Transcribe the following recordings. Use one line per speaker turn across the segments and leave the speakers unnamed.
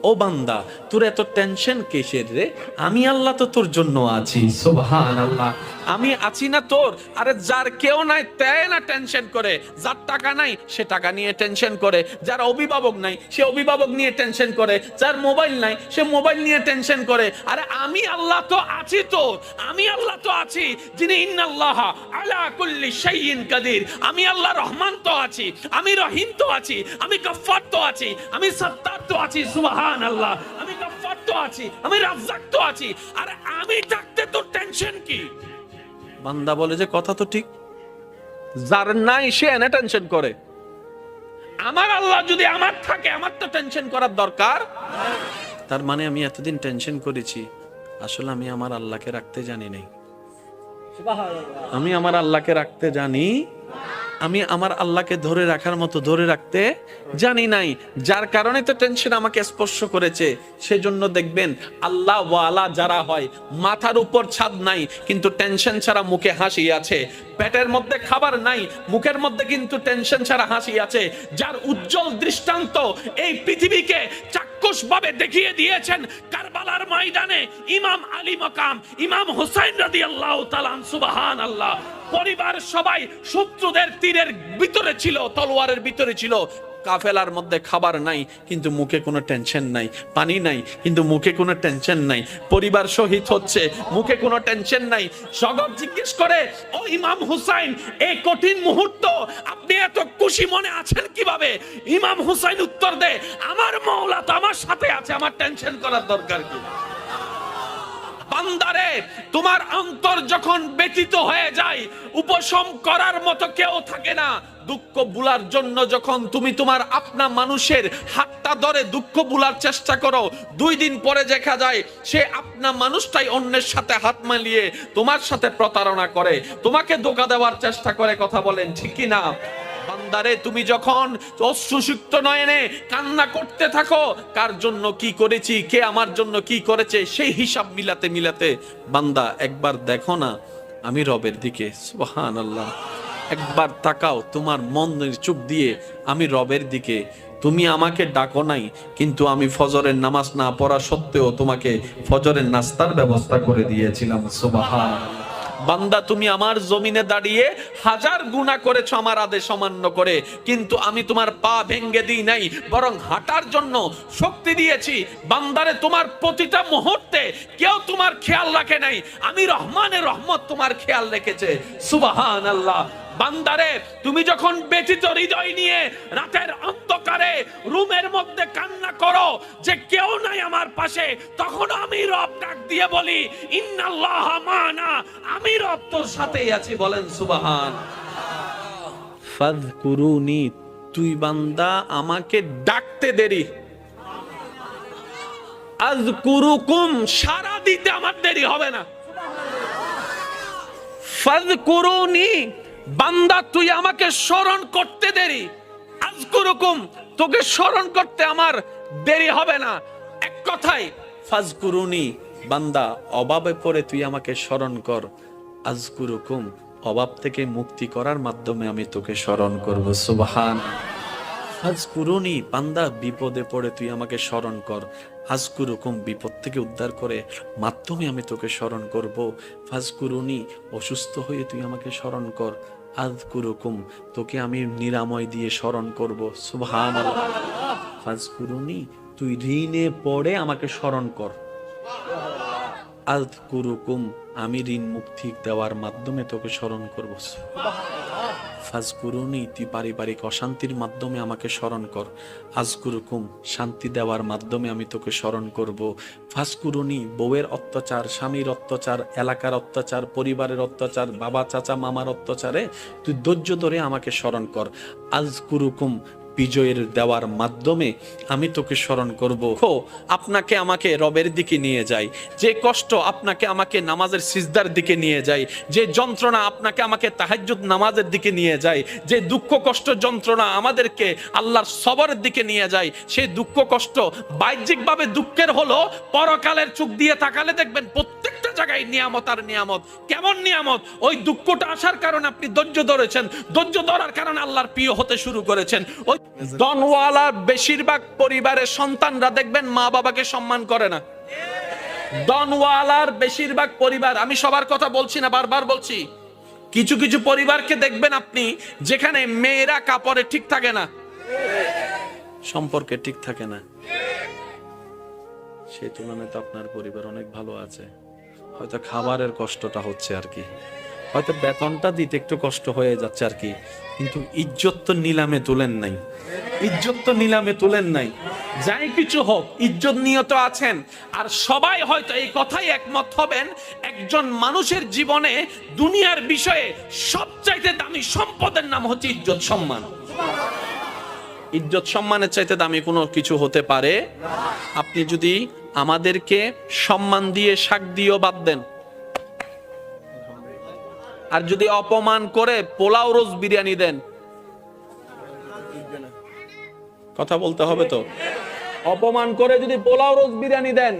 ও বান্দা, তোর এত টেনশন কিসের রে? আমি আল্লাহ তো তোর জন্য আছি। সুবহানাল্লাহ। আমি আছি না তোর? আরে যার কেউ নাই তাই না টেনশন করে, যার টাকা নাই সে টাকা নিয়ে টেনশন করে, যার অভিভাবক নাই সে অভিভাবক নিয়ে টেনশন করে, যার মোবাইল নাই সে মোবাইল নিয়ে টেনশন করে। আরে আমি আল্লাহ তো আছি তোর, আমি আল্লাহ তো আছি যিনি ইন্নাল্লাহ আলা কুল্লি শাইইন কাদির। আমি আল্লাহ রহমান তো আছি, আমি রহিম তো আছি, আমি গফফার তো আছি, আমি সত্তার তো আছি। সুবহানাল্লাহ। আমি গফফার তো আছি, আমি রাজ্জাক তো আছি। আরে আমি থাকতে তোর টেনশন কি? বান্দা বলে যে কথা তো ঠিক, যার নাই সে এনে টেনশন করে। আমার আল্লাহ যদি আমার থাকে, আমার তো টেনশন করার দরকার। তার মানে আমি এতদিন টেনশন করেছি, আসলে আমি আমার আল্লাহকে রাখতে জানি নাই। আমি আমার আল্লাহকে রাখতে জানি, আমি আমার আল্লাহকে ধরে রাখার মতো ধরে রাখতে জানি নাই, যার কারণে তো টেনশন আমাকে স্পর্শ করেছে। সেজন্য দেখবেন আল্লাহ ওয়ালা যারা হয়, মাথার উপর ছাদ নাই কিন্তু টেনশন ছাড়া মুখে হাসি আছে, পেটের মধ্যে খাবার নাই মুখের মধ্যে কিন্তু টেনশন ছাড়া হাসি আছে, যার উজ্জ্বল দৃষ্টান্ত এই পৃথিবীকে চাক্ষুষ ভাবে দেখিয়ে দিয়েছেন কারবালার ময়দানে ইমাম আলী মাকাম ইমাম হুসাইন রাদিয়াল্লাহু তাআলা। সুবহানাল্লাহ। পরিবার সবাই শত্রুদের তীরের ভিতরে ছিল, তলোয়ারের ভিতরে ছিল, কাফেলার মধ্যে খাবার নাই কিন্তু মুখে কোনো টেনশন নাই, পানি নাই কিন্তু মুখে কোনো টেনশন নাই, পরিবার শহীদ হচ্ছে মুখে কোনো টেনশন নাই। জগৎ জিজ্ঞেস করে, ও ইমাম হুসাইন, এই কঠিন মুহূর্ত আপনি এত খুশি মনে আছেন কিভাবে? ইমাম হুসাইন উত্তর দেয়, আমার মাওলা তো আমার সাথে আছে, আমার টেনশন করার দরকার কি? বান্দারে, তোমার অন্তর যখন ব্যথিত হয়ে যায়, উপশম করার মতো কেউ থাকে না। দুঃখ ভুলার জন্য যখন তুমি তোমার আপনা মানুষের হাতটা ধরে দুঃখ ভুলার চেষ্টা করো, 2 দিন পরে দেখা যায় সে আপনা মানুষটাই অন্যের সাথে হাত মিলিয়ে তোমার সাথে প্রতারণা করে, তোমাকে ধোঁকা দেওয়ার চেষ্টা করে। কথা বলেন ঠিক কি না? বান্দারে, তুমি যখন অশ্রুসিক্ত নয়নে কান্না করতে থাকো, কার জন্য কি করেছি, কে আমার জন্য কি করেছে, সেই হিসাব মিলাতে মিলাতে বান্দা একবার দেখো না আমি রবের দিকে। সুবহানাল্লাহ। একবার তাকাও তোমার মনের চোখ দিয়ে আমি রবের দিকে। তুমি আমাকে ডাকো নাই কিন্তু আমি ফজরের নামাজ না পড়া সত্ত্বেও তোমাকে ফজরের নাস্তার ব্যবস্থা করে দিয়েছিলাম। সুবহানাল্লাহ। বান্দা, তুমি আমার জমিনে দাঁড়িয়ে 1000 গুনাহ করেছো আমার আদেশ অমান্য করে, কিন্তু আমি তোমার পা ভেঙে দিই নাই, বরং হাঁটার জন্য শক্তি দিয়েছি। বান্দারে, তোমার প্রতিটা মুহূর্তে কেউ তোমার খেয়াল রাখে নাই, আমি রহমানের রহমত তোমার খেয়াল রেখেছে। সুবহানাল্লাহ। বান্দারে, তুমি যখন ব্যথিত হৃদয় নিয়ে রাতের অন্ধকারে রুমের মধ্যে কান্না করো যে কেউ নাই আমার পাশে, তখন আমি রব ডাক দিয়ে বলি, ইন্নাল্লাহ মানা, আমি রব তোর সাথেই আছি। বলেন সুবহান। ফাযকুরুনি, তুই বান্দা আমাকে ডাকতে দেরি, আযকুরুকুম, সারা দিতে আমার দেরি হবে না। ফাযকুরুনি, বান্দা তুই আমাকে স্মরণ করতে দেরি, আযকুরুকুম, তোকে স্মরণ করতে আমার দেরি হবে না। এক কথায় ফাযকুরুনি, বান্দা অভাবে পড়ে তুই আমাকে স্মরণ কর, আযকুরুকুম, অভাব থেকে মুক্তি করার মাধ্যমে আমি তোকে স্মরণ করব। সুবহান। ফাযকুরুনি, বান্দা বিপদে পড়ে তুই আমাকে স্মরণ কর, আযকুরুকুম, বিপদ থেকে উদ্ধার করে মাধ্যমে আমি তোকে স্মরণ করব। ফাযকুরুনি, অসুস্থ হয়ে তুই আমাকে স্মরণ কর, আযকুরুকুম, তোকে আমি নিরাময় দিয়ে স্মরণ করব। সুবহানাল্লাহ। ফাযকুরুনি, তুই ঋণে পড়ে আমাকে স্মরণ কর, আযকুরুকুম, আমি ঋণ মুক্তি দেওয়ার মাধ্যমে তোকে স্মরণ করব। ফাযকুরুনি, তুই পারিবারিক অশান্তির মাধ্যমে আমাকে স্মরণ কর, আযকুরুকুম, শান্তি দেওয়ার মাধ্যমে আমি তোকে স্মরণ করব। ফাযকুরুনি, বউয়ের অত্যাচার, স্বামীর অত্যাচার, এলাকার অত্যাচার, পরিবারের অত্যাচার, বাবা চাচা মামার অত্যাচারে তুই ধৈর্য ধরে আমাকে স্মরণ কর, আযকুরুকুম, বিজয়ের দেওয়ার মাধ্যমে আমি তোকে স্মরণ করব। আপনাকে আমাকে রবের দিকে নিয়ে যায়, যে কষ্ট আপনাকে আমাকে নামাজের সিজদার দিকে নিয়ে যায়, যে যন্ত্রণা আপনাকে আমাকে তাহাজ্জুদ নামাজের দিকে নিয়ে যায়, যে দুঃখ কষ্ট যন্ত্রণা আমাদেরকে আল্লাহর সবরের দিকে নিয়ে যায়, সেই দুঃখ কষ্ট বাহ্যিকভাবে দুঃখের হলো, পরকালের চোখ দিয়ে তাকালে দেখবেন প্রত্যেকটা জায়গায় নিয়ামত আর নিয়ামত। কেমন নিয়ামত? ওই দুঃখটা আসার কারণে আপনি ধৈর্য ধরেছেন, ধৈর্য ধরার কারণে আল্লাহর প্রিয় হতে শুরু করেছেন। ওই ধনওয়ালার বেশিরভাগ পরিবারের সন্তানরা দেখবেন মা বাবাকে সম্মান করে না। ধনওয়ালার বেশিরভাগ পরিবার, আমি সবার কথা বলছি না, বারবার বলছি, কিছু কিছু পরিবারকে দেখবেন আপনি যেখানে মেয়েরা কাপড়ে ঠিক থাকে না, সম্পর্কে ঠিক থাকে না, সেই তুলনায় তো আপনার পরিবার অনেক ভালো আছে। হয়তো খাবারের কষ্টটা হচ্ছে আর কি, হয়তো বেতনটা দিতে একটু কষ্ট হয়ে যাচ্ছে আর কি, কিন্তু ইজ্জত তো নিলামে তুলেন নাই, ইজ্জত তো নিলামে তুলেন নাই। যাই কিছু হোক, ইজ্জত নিয়ে তো আছেন। আর সবাই হয়তো এই কথাই একমত হবেন, একজন মানুষের জীবনে দুনিয়ার বিষয়ে সবচাইতে দামি সম্পদের নাম হচ্ছে ইজ্জত সম্মান। ইজ্জত সম্মানের চাইতে দামি কোনো কিছু হতে পারে? আপনি যদি আমাদেরকে সম্মান দিয়ে শাক দিয়েও বাদ দেন, আর যদি অপমান করে পোলাও রোজ বিরিয়ানি দেন, কথা বলতে হবে তো, অপমান করে যদি পোলাও রোজ বিরিয়ানি দেন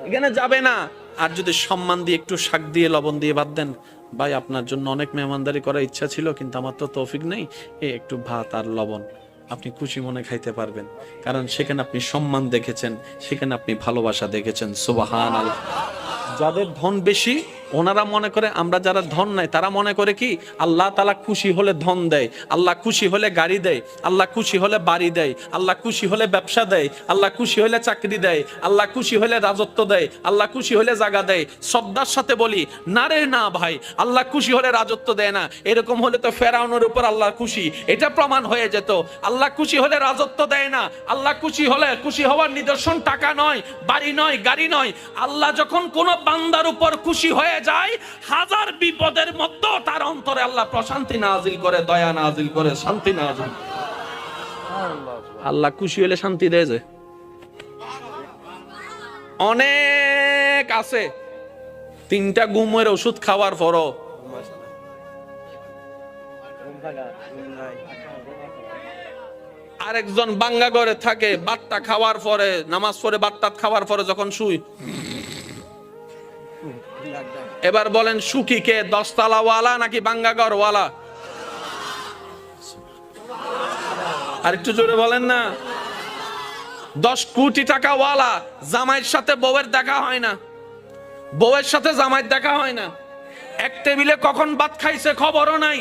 এখানে যাবে না। আর যদি সম্মান দিয়ে একটু শাক দিয়ে লবণ দিয়ে বাদ দেন, ভাই আপনার জন্য অনেক মেহমানদারি করার ইচ্ছা ছিল কিন্তু আমার তো তৌফিক নেই, একটু ভাত আর লবণ, আপনি খুশি মনে খাইতে পারবেন, কারণ সেখানে আপনি সম্মান দেখেছেন, সেখানে আপনি ভালোবাসা দেখেছেন। সুবহানাল্লাহ। যাদের ধন বেশি ওনারা মনে করে, আমরা যারা ধন নাই তারা মনে করে কি আল্লাহ তাআলা খুশি হলে ধন দেয়, আল্লাহ খুশি হলে গাড়ি দেয়, আল্লাহ খুশি হলে বাড়ি দেয়, আল্লাহ খুশি হলে ব্যবসা দেয়, আল্লাহ খুশি হলে চাকরি দেয়, আল্লাহ খুশি হলে রাজত্ব দেয়, আল্লাহ খুশি হলে জায়গা দেয়। শ্রদ্ধার সাথে বলি, না রে না ভাই, আল্লাহ খুশি হলে রাজত্ব দেয় না। এরকম হলে তো ফেরাউনের উপর আল্লাহ খুশি, এটা প্রমাণ হয়ে যেত। আল্লাহ খুশি হলে রাজত্ব দেয় না। আল্লাহ খুশি হলে, খুশি হওয়ার নিদর্শন টাকা নয়, বাড়ি নয়, গাড়ি নয়। আল্লাহ যখন কোন বান্দার উপর খুশি হয়ে যায়, হাজার বিপদের মধ্যেও তার অন্তরে আল্লাহ প্রশান্তি নাজিল করে, দয়া নাজিল করে, শান্তি নাজিল। আল্লাহ খুশি হলে শান্তি দেয় যে অনেক আছে, 3টা ঘুমের ওষুধ খাওয়ার পরও আরেকজন বাঙ্গা ঘরে থাকে, বাট্টা খাওয়ার পরে, নামাজ পড়ে বাট্টা খাওয়ার পরে যখন শুই, এবার বলেন সুখী কে, 10 তলাওয়ালা নাকি বাঙ্গা ঘরওয়ালা? আর একটু জোরে বলেন না। 10 কোটি টাকা ওয়ালা, জামাইয়ের সাথে বউয়ের দেখা হয় না, বউয়ের সাথে জামাইয়ের দেখা হয় না, এক টেবিলে কখন ভাত খাইছে খবরও নাই,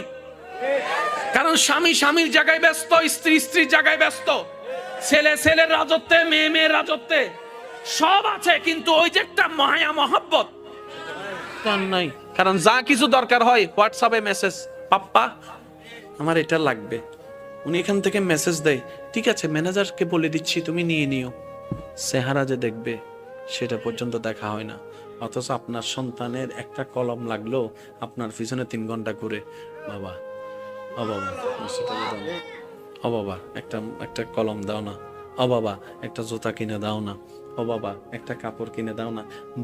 কারণ স্বামী স্বামীর জায়গায় ব্যস্ত, স্ত্রী স্ত্রীর জায়গায় ব্যস্ত, ছেলে ছেলের রাজত্বে, মেয়ে মেয়ের রাজত্বে, সব আছে কিন্তু ওই যে একটা মায়া মহব্বত নাই। কারণ যা কিছু দরকার হয় হোয়াটসঅ্যাপে মেসেজ, পাপ্পা আমার এটা লাগবে, উনি এখান থেকে মেসেজ দেয়, ঠিক আছে ম্যানেজারকে বলে দিচ্ছি তুমি নিয়ে নিও। চেহারা যে দেখবে সেটা পর্যন্ত দেখা হয় না। অথচ আপনার সন্তানের একটা কলম লাগলো আপনার পিছনে 3 ঘন্টা ঘুরে, বাবা ও বাবা ও বাবা একটা কলম দাও না, ও বাবা একটা জুতা কিনে দাও না, ও বাবা একটা কাপড় কিনে দাও না।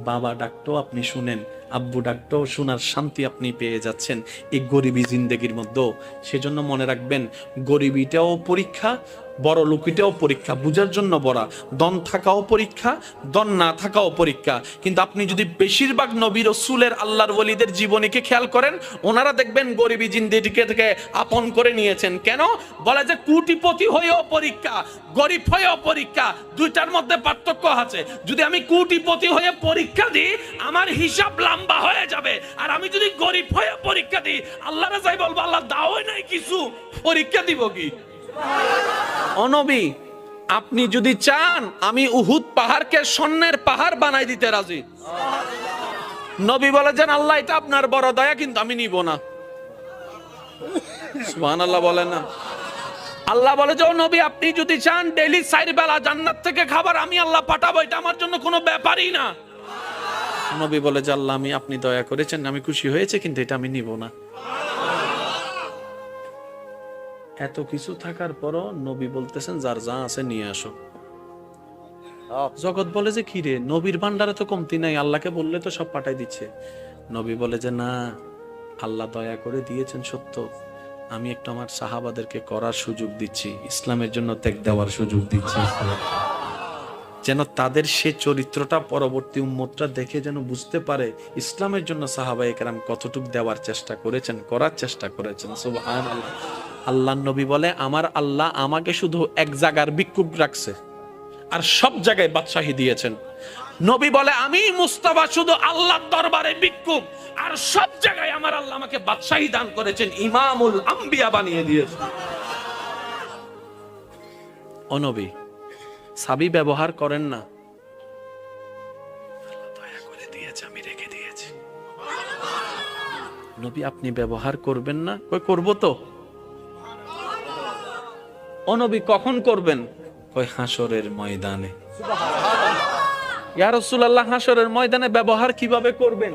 বাবা ডাকতো আপনি শুনেন, আব্বু ডাকতো শোনার শান্তি আপনি পেয়ে যাচ্ছেন এই গরিবী জিন্দেগির মধ্যে। সেজন্য মনে রাখবেন, গরিবিটাও পরীক্ষা, বড় লোকিটাও পরীক্ষা, বুঝার জন্য বড়, দন থাকাও পরীক্ষা, দন না থাকাও পরীক্ষা। কিন্তু আপনি যদি বেশিরভাগ নবী রাসূলের, আল্লাহর ওলিদের জীবনীকে খেয়াল করেন, ওনারা দেখবেন গরিবী জিন্দেগিকে থেকে আপন করে নিয়েছেন। কেন বলে যে কোটিপতি হয়েও পরীক্ষা, গরিব হয়েও পরীক্ষা, দুইটার মধ্যে পার্থক্য আছে। যদি আমি কোটিপতি হয়ে পরীক্ষা দিই আমার হিসাব লম্বা হয়ে যাবে, আর আমি যদি গরিব হয়ে পরীক্ষা দিই আল্লাহরে যাই বলবো আল্লাহ দাওই নাই কিছু, পরীক্ষা দিব কি? ও নবী, আপনি যদি চান আমি উহুদ পাহাড়কে স্বর্ণের পাহাড় বানাই দিতে রাজি। নবী বলে যেন আল্লাহ এটা আপনার বড় দয়া, কিন্তু আমি নিব না। সুবহানাল্লাহ বলেন না। আল্লাহ বলে যে ও নবী আপনি যদি চান ডেইলি 4 বেলা জান্নাত থেকে খাবার আমি আল্লাহ পাঠাবো, এটা আমার জন্য কোনো ব্যাপারই না। নবী বলে যে আল্লাহ আমি, আপনি দয়া করেছেন, আমি খুশি হয়েছে, কিন্তু এটা আমি নিব না। এত কিছু থাকার পরও নবী বলতেছেন যার যা আছে নিয়ে আসো। জগৎ বলে যে কি রে, নবীর ভান্ডারে তো কমতি নাই, আল্লাহকে বললে তো সব পাঠাই দিচ্ছে। নবী বলে যে না, আল্লাহ দয়া করে দিয়েছেন সত্য, আমি একটু আমার সাহাবাদেরকে করার সুযোগ দিচ্ছি, ইসলামের জন্য ত্যাগ দেওয়ার সুযোগ দিচ্ছি। যেন তাদের সে চরিত্রটা পরবর্তী উম্মতরা দেখে যেন বুঝতে পারে ইসলামের জন্য সাহাবায়ে কেরাম কতটুকু দেওয়ার চেষ্টা করেছেন, করার চেষ্টা করেছেন। সুবহানাল্লাহ। আল্লাহর নবী বলে, আমার আল্লাহ আমাকে শুধু এক জায়গার ভিক্ষুক রাখছে আর সব জায়গায় বাদশাহী দিয়েছেন। নবী বলে, আমি মুস্তাফা শুধু আল্লাহর দরবারে ভিক্ষুক আর সব জায়গায় আমার আল্লাহ আমাকে বাদশাহী দান করেছেন, ইমামুল আম্বিয়া বানিয়ে দিয়েছেন। ও নবী, সাবি ব্যবহার করেন না, আল্লাহ দয়া করে দিয়েছে, আমি রেখে দিয়েছি। নবী, আপনি ব্যবহার করবেন না? কই করব তো। ও নবী, কখন করবেন? কই হাসরের ময়দানে। ইয়া রাসূলুল্লাহ, হাসরের ময়দানে ব্যবহার কিভাবে করবেন?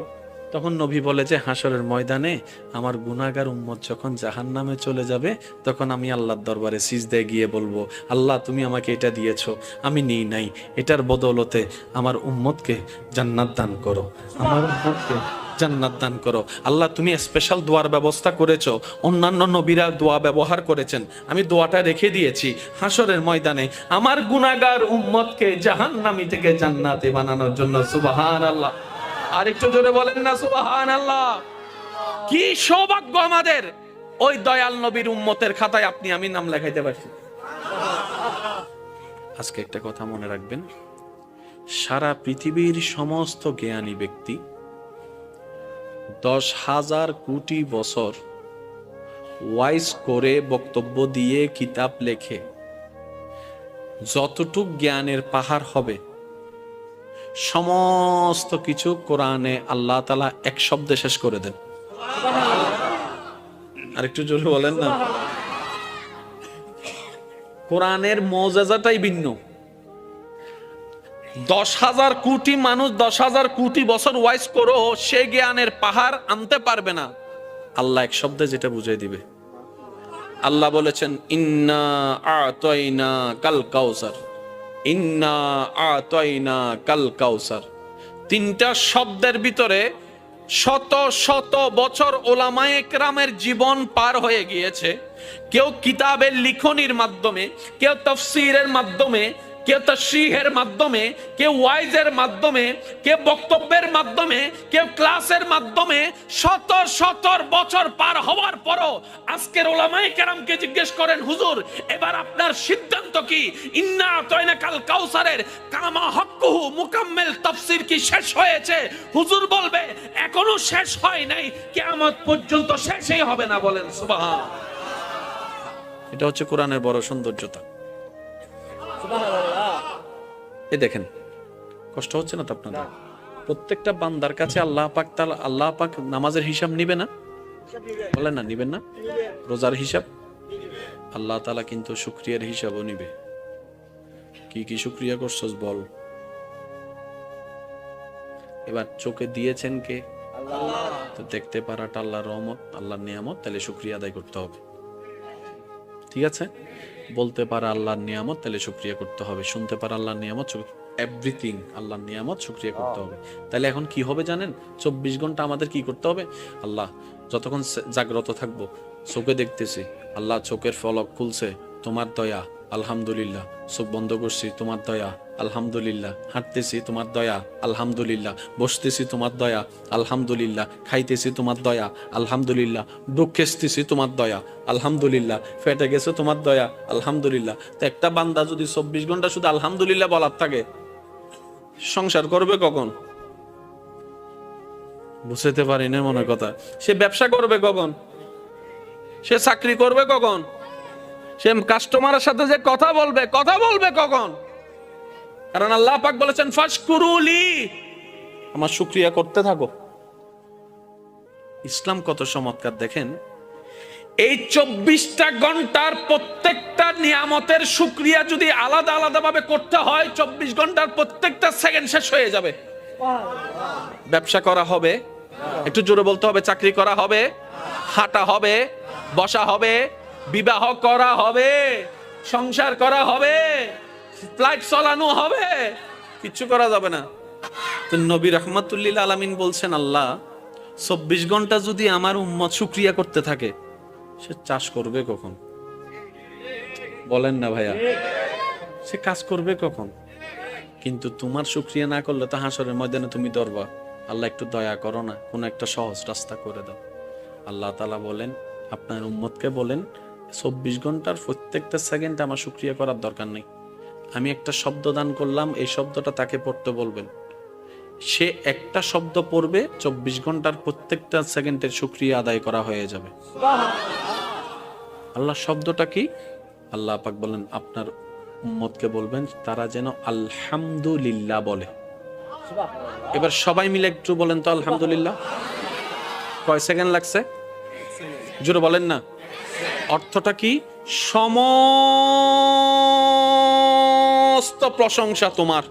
তখন নবী বলে যে হাসরের ময়দানে আমার গুনাহগার উম্মত যখন জাহান্নামে চলে যাবে, তখন আমি আল্লাহর দরবারে সিজদায় গিয়ে বলবো, আল্লাহ তুমি আমাকে এটা দিয়েছো, আমি নিই নাই, এটার বদৌলতে আমার উম্মতকে জান্নাত দান করো, আমার উম্মতকে জান্নাত দান করো। আল্লাহ তুমি স্পেশাল দোয়ার ব্যবস্থা করেছো, অন্যান্য নবীরা দোয়া ব্যবহার করেছেন, আমি দোয়াটা রেখে দিয়েছি হাসরের ময়দানে আমার গুনাহগার উম্মতকে জাহান্নামী থেকে জান্নাতে বানানোর জন্য। সুবহানাল্লাহ। আর একটু জোরে বলেন না সুবহানাল্লাহ। কি সৌভাগ্য আমাদের, ওই দয়াল নবীর উম্মতের খাতায় আপনি আমি নাম লেখাইতে পারছি। আজকে একটা কথা মনে রাখবেন, সারা পৃথিবীর সমস্ত জ্ঞানী ব্যক্তি 10,000 কোটি বছর ওয়াইজ করে বক্তব্য দিয়ে কিতাব লেখে যতটুক জ্ঞানের পাহাড় হবে, সমস্ত কিছু কোরআনে আল্লাহ তাআলা এক শব্দে শেষ করে দেন। আরেকটু জোরে বলেন না। কোরআনের মুজিজাটাই ভিন্ন। 10,000 কোটি মানুষ 10,000 কোটি বছর ওয়াইজ করো, সে জ্ঞানের পাহাড় আনতে পারবে না। আল্লাহ এক শব্দে যেটা বুঝিয়ে দিবে। আল্লাহ বলেছেন, ইন্না আতাইনা কাল কাউসার, ইন্না আতাইনা কাল কাউসার। তিনটা শব্দের ভিতরে শত শত বছর ওলামায়ে কেরামের জীবন পার হয়ে গিয়েছে। কেউ কিতাবের লিখনির মাধ্যমে, কেউ তাফসীরের মাধ্যমে, কেউ তাশরীহের মাধ্যমে, কেউ ওয়াইজের মাধ্যমে, কেউ বক্তব্যের মাধ্যমে, কেউ ক্লাসের মাধ্যমে শত শত বছর পার হওয়ার পরও আজকের উলামায়ে কেরামকে জিজ্ঞেস করেন, হুজুর এবার আপনার সিদ্ধান্ত কি? ইন্না আতাইনা কাল কাউসারের কামা হক্কুহু মুকাম্মিল তাফসীর কি শেষ হয়েছে? হুজুর বলবে এখনো শেষ হয় নাই, কিয়ামত পর্যন্ত শেষই হবে না। বলেন সুবহানাল্লাহ। এটা হচ্ছে কোরআনের বড় সৌন্দর্যতা। এই দেখেন, কষ্ট হচ্ছে না তো আপনাদের? প্রত্যেকটা বান্দার কাছে আল্লাহ পাক নামাজের হিসাব নিবে না? বলেন না, নিবেন না? রোজার হিসাব আল্লাহ তাআলা কিন্তু শুকরিয়ার হিসাবও নিবে। কি কি শুকরিয়া করছস বল। এবার চোখে দিয়েছেন কে? আল্লাহ। তো দেখতে পারাটা আল্লাহর রহমত, আল্লাহর নিয়ামত, তাহলে শুকরিয়া আদায় করতে হবে। ঠিক আছে? বলতে পারা আল্লাহর নিয়ামত, তাহলে শুকরিয়া করতে হবে। শুনতে পারা আল্লাহর নিয়ামত, এভরিথিং আল্লাহর নিয়ামত, শুকরিয়া করতে হবে। তাহলে এখন কি হবে জানেন? 24 ঘন্টা আমাদের কি করতে হবে? আল্লাহ, যতক্ষণ জাগ্রত থাকবো, চোখে দেখতেছি, আল্লাহ চোখের ফলক খুলছে, তোমার দয়া, আলহামদুলিল্লাহ। চোখ বন্ধ করছি, তোমার দয়া, আলহামদুলিল্লাহ। হাঁটতেছি, তোমার দয়া, আলহামদুলিল্লাহ। বসতেছি, তোমার দয়া, আলহামদুলিল্লাহ। খাইতেছি, তোমার দয়া, আলহামদুলিল্লাহ। ঢুকেছি, তোমার দয়া, আলহামদুলিল্লাহ। ফেটে গেছে, তোমার দয়া, আলহামদুলিল্লাহ। তো একটা বান্দা যদি 24 ঘন্টা শুধু আলহামদুলিল্লাহ বলার থাকে, সংসার করবে কখন? বুঝতে পারি না মনে কথা। সে ব্যবসা করবে কখন? সে চাকরি করবে কখন? সে কাস্টমারের সাথে যে কথা বলবে কখন? কারণ আল্লাহ পাক বলেছেন, ফাশকুরুলি, আমার শুকরিয়া করতে থাকো। ইসলাম কত চমৎকার দেখেন। এই 24টা ঘন্টার প্রত্যেকটা নিয়ামতের শুকরিয়া যদি আলাদা আলাদা ভাবে করতে হয়, 24 ঘন্টার প্রত্যেকটা সেকেন্ড শেষ হয়ে যাবে। ব্যবসা করা হবে, একটু জোরে বলতে হবে, চাকরি করা হবে, হাঁটা হবে, বসা হবে, বিবাহ করা হবে, সংসার করা হবে, ফ্লাইট চালানো হবে, কিচ্ছু করা যাবে না। তো নবী রাহমাতুল্লিল আলামিন বলছেন, আল্লাহ 24 ঘন্টা যদি আমার উম্মত শুকরিয়া করতে থাকে, সে চাষ করবে কখন? বলেন না ভাইয়া, সে কাজ করবে কখন? কিন্তু তোমার শুকরিয়া না করলে তো হাসরের ময়দানে তুমি ধরবা। আল্লাহ একটু দয়া করো না, কোন একটা সহজ রাস্তা করে দাও। আল্লাহ তাআলা বলেন আপনার উম্মতকে বলেন 24 ঘন্টার প্রত্যেকটা সেকেন্ড আমার শুকরিয়া করার দরকার নেই। আমি একটা শব্দ দান করলাম, এই শব্দটা তাকে পড়তে বলবেন, সে একটা শব্দ পড়বে, 24 ঘন্টার প্রত্যেকটা সেকেন্ডের শুকরিয়া আদায় করা হয়ে যাবে। আল্লাহ শব্দটা কি? আল্লাহ পাক বলেন আপনার উম্মতকে বলবেন তারা যেন আলহামদুলিল্লাহ বলে। এবার সবাই মিলে একটু বলেন তো আলহামদুলিল্লাহ। কয় সেকেন্ড লাগছে? জোরে বলেন না। অর্থটা কি? সমস্ত প্রশংসা তোমার।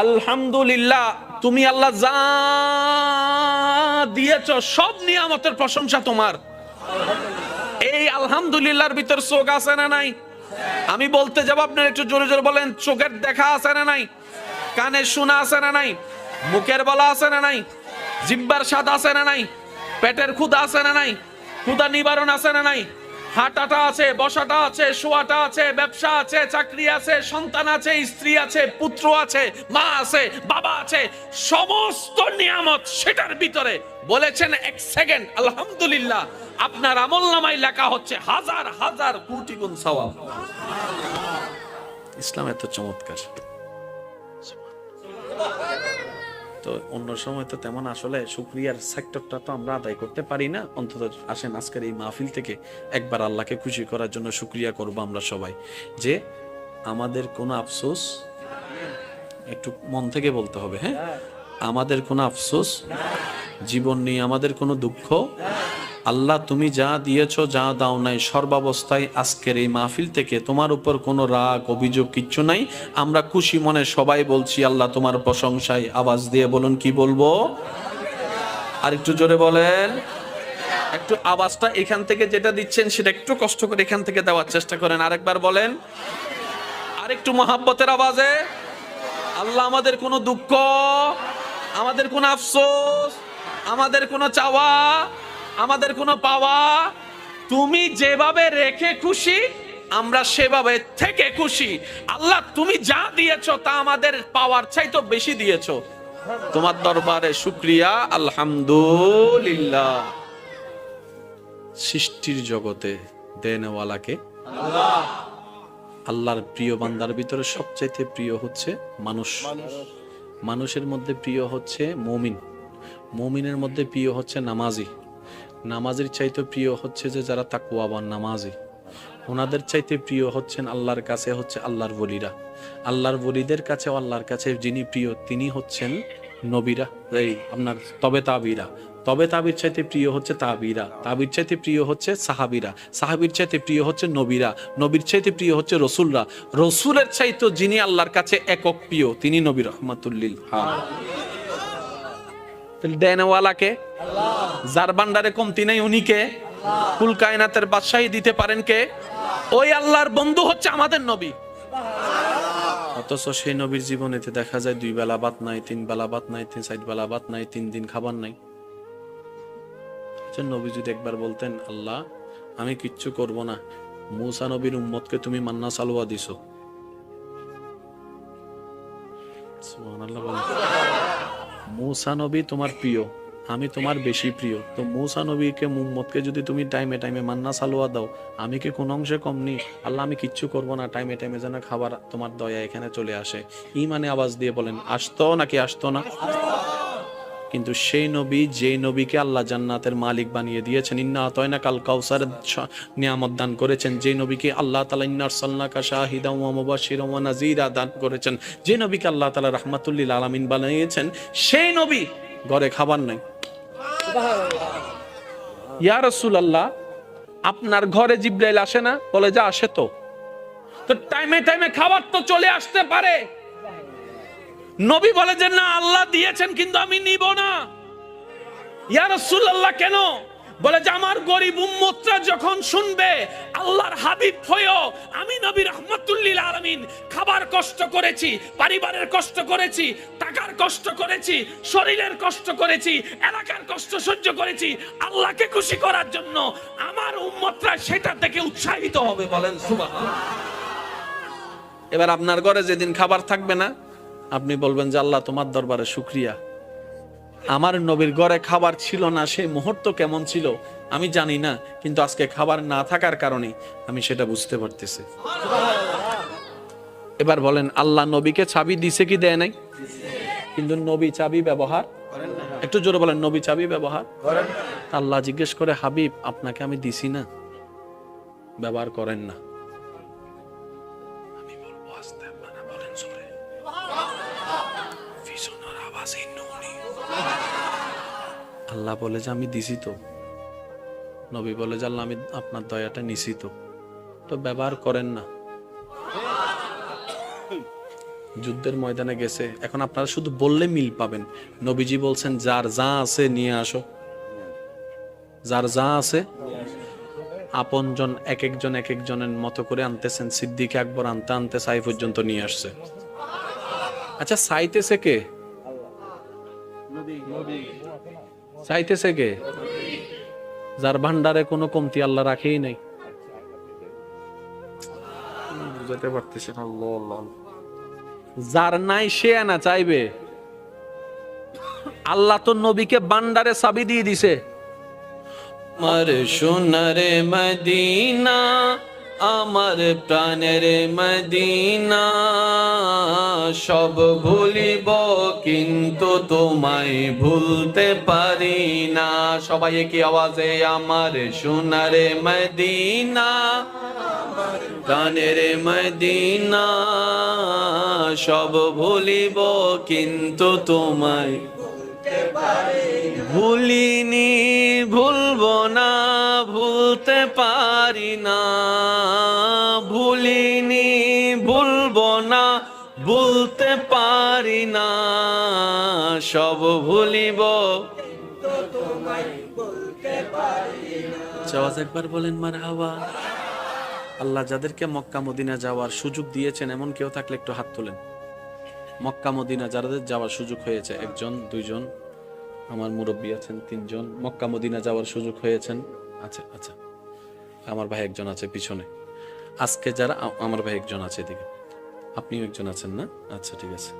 আলহামদুলিল্লাহ, তুমি আল্লাহ যা দিয়েছ সব নিয়ামতের প্রশংসা তোমার। এই আলহামদুলিল্লাহর ভিতর চোখ আছে না নাই? আমি বলতে যাব, আপনার একটু জোরে জোরে বলেন। চোখের দেখা আছে না নাই? কানের শোনা আছে না নাই? মুখের বলা আছে না নাই? জিহ্বার স্বাদ আছে না নাই? পেটের ক্ষুধা আছে না নাই? ক্ষুধা নিবারণ আছে না নাই? হাঁটাটা আছে, বসাটা আছে, শোয়াটা আছে, ব্যবসা আছে, চাকরি আছে, সন্তান আছে, স্ত্রী আছে, পুত্র আছে, মা আছে, বাবা আছে, সমস্ত নিয়ামত সেটার ভিতরে বলেছেন এক সেকেন্ড আলহামদুলিল্লাহ, আপনার আমলনামায় লেখা হচ্ছে হাজার হাজার কোটি গুণ সওয়াব। ইসলাম এত চমৎকার। তো অন্য সময় তো তেমন আসলে শুকরিয়ার সেক্টরটা তো আমরা আদায় করতে পারি না। অন্তত আসেন আজকের এই মাহফিল থেকে একবার আল্লাহকে খুশি করার জন্য শুকরিয়া করব আমরা সবাই, যে আমাদের কোনো আফসোস, একটু মন থেকে বলতে হবে, হ্যাঁ, আমাদের কোনো আফসোস জীবন নিয়ে, আমাদের কোনো দুঃখ, আল্লাহ তুমি যা দিয়েছো যা দাও নাই, সর্বাবস্থায় আজকের এই মাহফিল থেকে তোমার উপর কোনো রাগ অভিযোগ কিচ্ছু নাই। আমরা খুশি মনে সবাই বলছি আল্লাহ তোমার প্রশংসায়। আওয়াজ দিয়ে বলুন, কি বলবো? আর একটু জোরে বলেন। একটু আওয়াজটা এখান থেকে যেটা দিচ্ছেন সেটা একটু কষ্ট করে এখান থেকে দেওয়ার চেষ্টা করেন। আরেকবার বলেন, আর একটু মহাব্বতের আওয়াজে। আল্লাহ আমাদের কোনো দুঃখ, আমাদের কোনো আফসোস, আমাদের কোনো চাওয়া, আমাদের কোনো পাওয়া, তুমি যেভাবে রেখে খুশি আমরা সেভাবে থেকে খুশি। আল্লাহ তুমি যা দিয়েছো তা আমাদের পাওয়ার চাইতে বেশি দিয়েছো। তোমার দরবারে শুকরিয়া, আলহামদুলিল্লাহ। সৃষ্টির জগতে দেনওয়ালাকে আল্লাহ। আল্লাহর প্রিয় বান্দার ভিতরে সবচাইতে প্রিয় হচ্ছে মানুষ। মানুষের মধ্যে প্রিয় হচ্ছে মুমিন, মুমিনের মধ্যে প্রিয় হচ্ছে নামাজি, নামাজের চাইতে প্রিয় হচ্ছে যে যারা তাকওয়াবান নামাজি, ওনাদের চাইতে প্রিয় হচ্ছেন আল্লাহর কাছে হচ্ছে আল্লাহর ওলিরা। আল্লাহর ওলিদের কাছে, আল্লাহর কাছে যিনি প্রিয় তিনি হচ্ছেন নবীরা, এই আপনার তবে তাবিরা। তবে তাবির চাইতে প্রিয় হচ্ছে তাবিরা, তাবির চাইতে প্রিয় হচ্ছে সাহাবিরা, সাহাবির চাইতে প্রিয় হচ্ছে নবীরা, নবীর চাইতে প্রিয় হচ্ছে রসুলরা, রসুলের চাইতে যিনি আল্লাহর কাছে একক প্রিয় তিনি নবী রহমাতুল্লিল আলামিন। দেনওয়ালাকে যার ভান্ডারে কমতি নেই উনি কে? কুল কায়নাতের বাদশাহী দিতে পারেন কে? ওই আল্লাহর বন্ধু হচ্ছে আমাদের নবী। অথচ সেই নবীর জীবনেতে দেখা যায় 2 বেলা ভাত নাই, 3 বেলা ভাত নাই, 4 বেলা ভাত নাই, 3 দিন খাবার নাই। নবী যদি একবার বলতেন আল্লাহ আমি কিচ্ছু করব না, মূসা নবীর উম্মতকে তুমি মান্না সালওয়া দিছো, সুবহানাল্লাহ বলেন। মূসা নবী তোমার প্রিয়, আমি তোমার বেশি প্রিয়, তো মূসা নবীকে উম্মতকে যদি তুমি টাইমে টাইমে মান্না সালওয়া দাও, আমি কি কোন অংশে কম নি? আল্লাহ আমি কিচ্ছু করব না, টাইমে টাইমে যেন খাবার তোমার দয়া এখানে চলে আসে। ইমানে আওয়াজ দিয়ে বলেন আসতো নাকি আসতো না? কিন্তু সেই নবী, যে নবীকে আল্লাহ জান্নাতের মালিক বানিয়ে দিয়েছেন, ইন্না আতাইনা কাল কাউসার নিয়ামত দান করেছেন, যে নবীকে আল্লাহ তাআলা ইন্না আরসালনাকা শাহিদান ওয়া মুবাশশিরান ওয়া নাযীরা দান করেছেন, যে নবীকে আল্লাহ তাআলা রাহমাতুল লিল আলামিন বানিয়েছেন, সেই নবী ঘরে খাবার নাই। সুবহানাল্লাহ। ইয়া রাসূলুল্লাহ আপনার ঘরে জিবরাইল আসে না? বলে যা আসে তো টাইমে টাইমে খাবার তো চলে আসতে পারে। নবী বলে যে না আল্লাহ দিয়েছেন কিন্তু আমি নিব না। ইয়া রাসূলুল্লাহ কেন? বলে যে আমার গরিব উম্মতরা যখন শুনবে আল্লাহর হাবিব হয়েও আমি নবী রাহমাতুল লিল আলামিন খাবার কষ্ট করেছি, পরিবারের কষ্ট করেছি, টাকার কষ্ট করেছি, শরীরের কষ্ট করেছি, এলাকার কষ্ট সহ্য করেছি, আল্লাহকে খুশি করার জন্য আমার উম্মতরা সেটা থেকে উৎসাহিত হবে। বলেন সুবহানাল্লাহ। এবার আপনার ঘরে যেদিন খাবার থাকবে না, আপনি বলবেন যে আল্লাহ তোমার দরবারে শুকরিয়া, আমার নবীর ঘরে খাবার ছিল না, সেই মুহূর্ত কেমন ছিল আমি জানি না, কিন্তু আজকে খাবার না থাকার কারণে আমি সেটা বুঝতে পারতেছি। এবার বলেন, আল্লাহ নবীকে চাবি দিছে কি দেয় নাই? কিন্তু নবী চাবি ব্যবহার করেন না। একটু জোরে বলেন, নবী চাবি ব্যবহার করেন না। আল্লাহ জিজ্ঞেস করে, হাবিব আপনাকে আমি দিছি না, ব্যবহার করেন না। আমি বলবো আস্তে, আপনারা বলেন জোরে। ফিসনের আওয়াজে নুনি। আল্লাহ বলে যে আমি দিছি তো, নবী বলে যে আল্লাহ আমি আপনার দয়াটা নিছি তো ব্যবহার করেন না। যুদ্ধের ময়দানে গেছে, এখন আপনারা শুধু বললে মিল পাবেন। নবীজি বলছেন যার যা আছে নিয়ে আসো, যার যা আছে। আপনজন এক একজনের মতো করে আনতেছেন। সিদ্দিক আকবর আনতে আনতে সাই পর্যন্ত নিয়ে আসছে। আচ্ছা, চাইতেছে কে? চাইতেছে কে? যার ভান্ডারে কোনো কমতি আল্লাহ রাখেই নাই। বুঝাতে পারতেছি না। যার নাই সে না চাইবে। আল্লাহ তো নবীকে ভান্ডারে চাবি দিয়ে দিছে। আমার সোনারে মদিনা, আমার প্রাণের মদিনা, সব ভুলিব কিন্তু তোমায় ভুলতে পারি না। সবাই কি আওয়াজে, আমার সোনারে মদিনা, প্রাণের মদিনা, সব ভুলিব কিন্তু তোমায় ভুলিনি, ভুলবো না, ভুলতে পারি না, ভুলিনি, ভুলবো না, ভুলতে পারি না, সব ভুলিব। আওয়াজ একবার বলেন মারহাবা। আল্লাহ যাদেরকে মক্কা মদিনা যাওয়ার সুযোগ দিয়েছেন, এমন কেউ থাকলে একটু হাত তোলেন। মক্কা মদিনা যাদের যাওয়ার সুযোগ হয়েছে, একজন, দুইজন, আমার মুরব্বী আছেন, তিনজন মক্কা মদিনা যাওয়ার সুযোগ হয়েছেন। আচ্ছা আচ্ছা, আমার ভাই একজন আছে পিছনে। আজকে যারা, আমার ভাই একজন আছে এদিকে, আপনিও একজন আছেন না? আচ্ছা ঠিক আছে।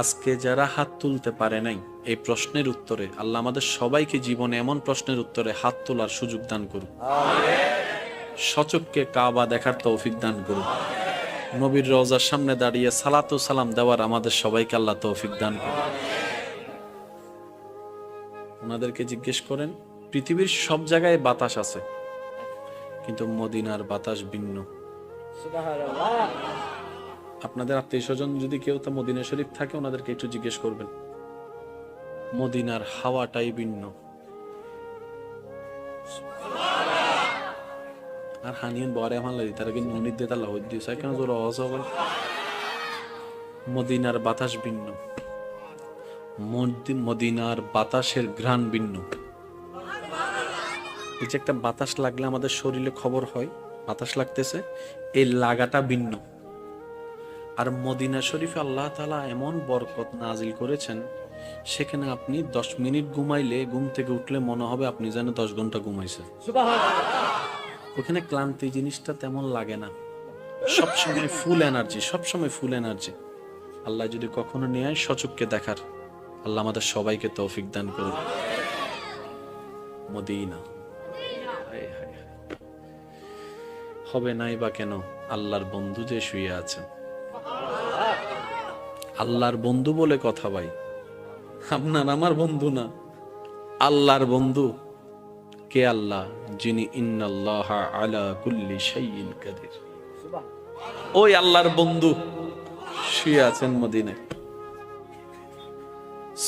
আজকে যারা হাত তুলতে পারে নাই, এই প্রশ্নের উত্তরে আল্লাহ আমাদের সবাইকে জীবনে এমন প্রশ্নের উত্তরে হাত তোলার সুযোগ দান করুন। সচক্ষে কাবা দেখার তৌফিক দান করুন। নবীর রওজার সামনে দাঁড়িয়ে সালাতু সালাম দেওয়ার আমাদের সবাইকে আল্লাহ তৌফিক দান করুন। ওনাদেরকে জিজ্ঞেস করেন, পৃথিবীর সব জায়গায় বাতাস আছে, কিন্তু মদিনার বাতাস ভিন্ন। আপনাদের আত্মীয় স্বজন যদি কেউ তা মদিনা শরীফ থাকে, ওনাদেরকে একটু জিজ্ঞেস করবেন, মদিনার হাওয়াটাই ভিন্ন। আর হানিয়ান বরে আমার লাগি তারা কিন্তু উনিত দিয়ে তালা হইতে দিয়েছে কেন জোর আওয়াজ হবে। মদিনার বাতাস ভিন্ন, মদিনার বাতাসের ঘ্রাণ ভিন্ন। এই যে একটা বাতাস লাগলে আমাদের শরীরে খবর হয় বাতাস লাগতেছে, এই লাগাটা ভিন্ন। আর মদিনা শরীফে আল্লাহ তাআলা এমন বরকত নাজিল করেছেন, সেখানে আপনি 10 মিনিট ঘুমাইলে, ঘুম থেকে উঠলে মনে হবে আপনি যেন 10 ঘন্টা ঘুমাইছেন। ওখানে ক্লান্তি জিনিসটা তেমন লাগে না, সবসময় ফুল এনার্জি, সবসময় ফুল এনার্জি। আল্লাহ যদি কখনো নিয়ে সচক্ষে দেখার, আল্লাহ আমাদের সবাইকে তৌফিক দান করুন। মদিনা হবে নাই বা কেন? আল্লাহর বন্ধু যে শুয়ে আছেন, আল্লাহর বন্ধু বলে কথা ভাই, আপনার আমার বন্ধু না, আল্লাহর বন্ধু। কে? আল্লাহ, যিনি ইন্নাল্লাহা আলা কুল্লি শাইইন কাদির। ওই আল্লাহর বন্ধু শুয়ে আছেন মদিনায়।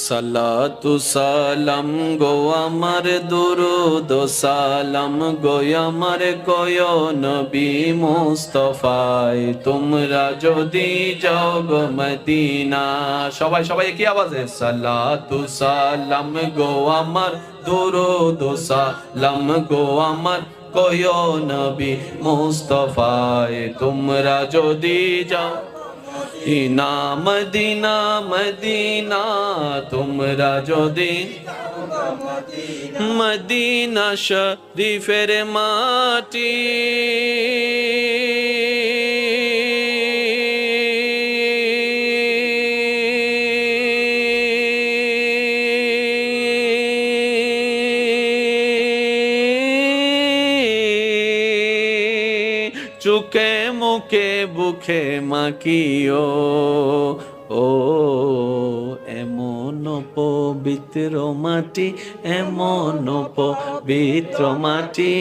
সালাতু সালাম গো আমার, দুরুদ সালাম গো আমার, কয় নবী মুস্তাফায় তোমরা যদি যাও গো মদিনা। সবাই সবাই কি আওয়াজে? সালাতু সালাম গো আমার, দুরুদ সালাম গো আমার, কয় নবী মুস্তাফায় তোমরা যদি যাও মদিনা মদিনা মদিনা, তোমরা যদি মদিনা শরীফের মাটি চুকে মুখে বুকে মাখিও, ও এমন পবিত্র মাটি, এমন পবিত্র মাটি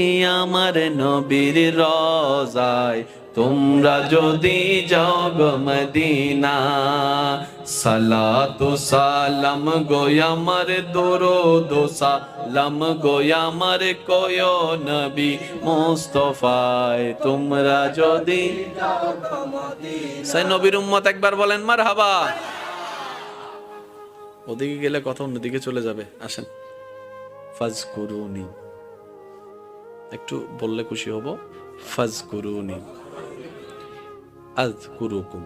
আমার নবীর রওজায়, তোমরা যদি যাও গো মদিনা, সালাতু সালাম গো আমার, দরুদ সালাম গো আমার কোয়ো নবী মুস্তাফায়, তোমরা যদি যাও গো মদিনা। সেই নবীর উম্মত একবার বলেন মারহাবা। ওদিকে গেলে কথা অন্যদিকে চলে যাবে, আসেন। ফাজকুরুনি, একটু বললে খুশি হব। ফাজকুরুনি আযকুরুকুম,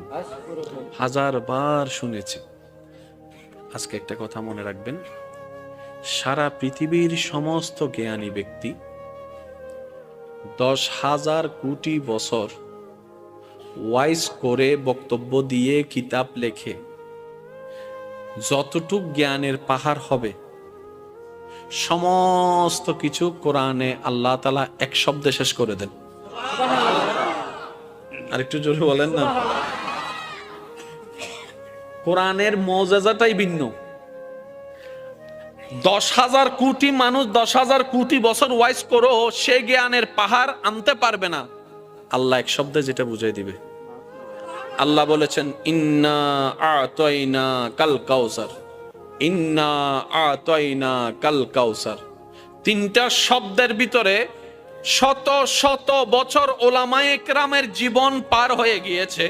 হাজার বার শুনেছি। আজকে একটা কথা মনে রাখবেন, সারা পৃথিবীর সমস্ত জ্ঞানী ব্যক্তি 10,000 কোটি বছর ওয়াইজ করে বক্তব্য দিয়ে কিতাব লেখে যতটুক জ্ঞানের পাহাড় হবে, সমস্ত কিছু কোরআনে আল্লাহ তাআলা এক শব্দে শেষ করে দেন। আরেকটু জোরে বলেন না। কোরআনের মুজিজাটাই ভিন্ন। 10,000 কোটি মানুষ 10,000 কোটি বছর ওয়াইজ করো, সে জ্ঞানের পাহাড় আনতে পারবে না। আল্লাহ এক শব্দে যেটা বুঝাই দিবে। আল্লাহ বলেছেন ইন্না আতাইনা কাল কাউসার, ইন্না আতাইনা কাল কাউসার। তিনটা শব্দের ভিতরে শত শত বছর ওলামায়ে কেরামের জীবন পার হয়ে গিয়েছে।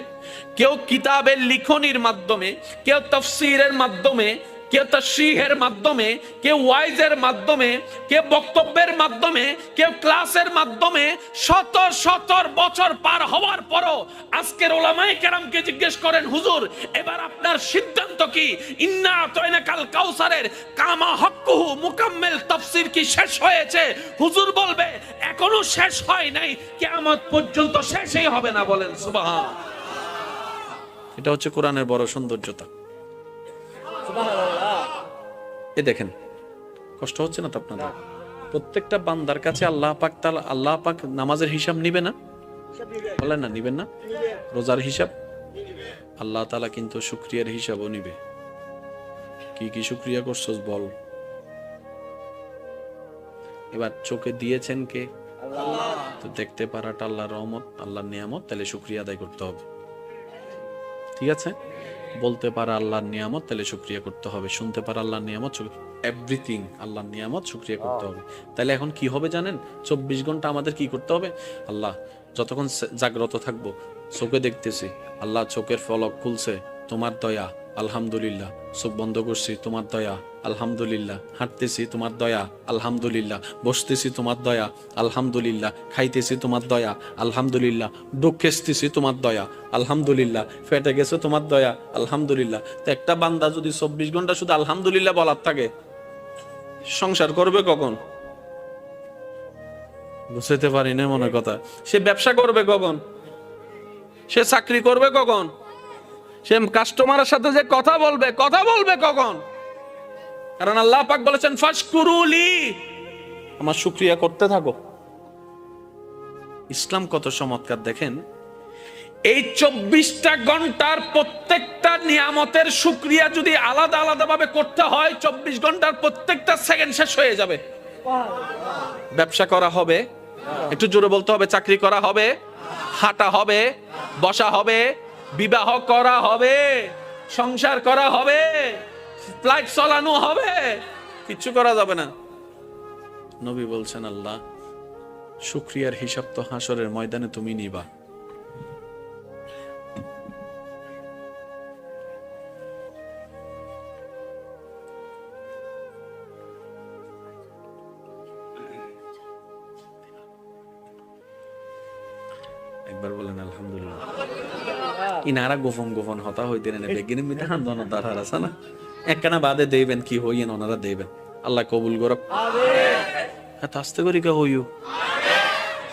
কেউ কিতাবের লিখনির মাধ্যমে, কেউ তাফসীরের মাধ্যমে, কেউ তাশরীহের মাধ্যমে, কেউ ওয়াইজের মাধ্যমে, কেউ বক্তব্যের মাধ্যমে, কেউ ক্লাসের মাধ্যমে শত শত বছর পার হওয়ার পরও আজকের ওলামায়ে কেরামকে জিজ্ঞেস করেন, হুজুর এবার আপনার সিদ্ধান্ত কি? ইন্না আতাইনা কাল কাউসারের কামা হক্কুহু মুকাম্মিল তাফসীর কি শেষ হয়েছে? হুজুর বলবে এখনো শেষ হয় নাই, কিয়ামত পর্যন্ত শেষই হবে না। বলেন সুবহান। এটা হচ্ছে কোরআনের বড় সৌন্দর্যতা। এ দেখেন, কষ্ট হচ্ছে না তো আপনাদের? প্রত্যেকটা বান্দার কাছে আল্লাহ পাক নামাজের হিসাব নিবে না? বলেন না, নিবেন না? রোজার হিসাব আল্লাহ তাআলা কিন্তু শুকরিয়ার হিসাবও নিবে। কি কি শুকরিয়া করছস বল। এবার চোখে দিয়েছেন কে? আল্লাহ। তো দেখতে পারাটা আল্লাহর রহমত, আল্লাহর নিয়ামত, তাহলে শুকরিয়া আদায় করতে হবে। ঠিক আছে? বলতে পারা আল্লাহর নিয়ামত, তাহলে শুকরিয়া করতে হবে। শুনতে পারা আল্লাহর নিয়ামত, এভরিথিং আল্লাহর নিয়ামত, শুকরিয়া করতে হবে। তাহলে এখন কি হবে জানেন? 24 ঘন্টা আমাদের কি করতে হবে? আল্লাহ, যতক্ষণ জাগ্রত থাকবো, চোখে দেখতেছি, আল্লাহ চোখের ফলক খুলছে, তোমার দয়া, আলহামদুলিল্লাহ। চোখ বন্ধ করছি, তোমার দয়া, আলহামদুলিল্লাহ। হাঁটতেছি, তোমার দয়া, আলহামদুলিল্লাহ। বসতেছি, তোমার দয়া, আলহামদুলিল্লাহ। খাইতেছি, তোমার দয়া, আলহামদুলিল্লাহ। ডুক খেসতেছি, তোমার দয়া, আলহামদুলিল্লাহ। ফেটে গেছে, তোমার দয়া, আলহামদুলিল্লাহ। তো একটা বান্দা যদি 24 ঘন্টা শুধু আলহামদুলিল্লাহ বলার থাকে, সংসার করবে কখন? বুঝতে পারি না মনে কথা। সে ব্যবসা করবে কখন? সে চাকরি করবে কখন? সে কাস্টমারের সাথে যে কথা বলবে কখন? কারণ আল্লাহ পাক বলেছেন ফাশকুরুলি, আমার শুকরিয়া করতে থাকো। ইসলাম কত চমৎকার দেখেন। এই 24টা ঘন্টার প্রত্যেকটা নিয়ামতের শুকরিয়া যদি আলাদা আলাদা ভাবে করতে হয়, 24 ঘন্টার প্রত্যেকটা সেকেন্ড শেষ হয়ে যাবে। ব্যবসা করা হবে, একটু জোরে বলতে হবে। চাকরি করা হবে, হাঁটা হবে, বসা হবে, বিবাহ করা হবে, সংসার করা হবে, ফ্লাইট চালানো হবে, কিচ্ছু করা যাবে না। নবী বলছেন আল্লাহ শুকরিয়ার হিসাব তো হাসরের ময়দানে তুমি নিবা। একবার বলেন আলহামদুলিল্লাহ। ইনারা গোপন গোপন হতা হইতে না বেগিনে মিতে হান্দন দাঁড়ার আছে না, একখানা বাদে দেবেন কি হইয়েন ওনারা দেবেন। আল্লাহ কবুল করক। আমিন। আস্তে করি কা হইও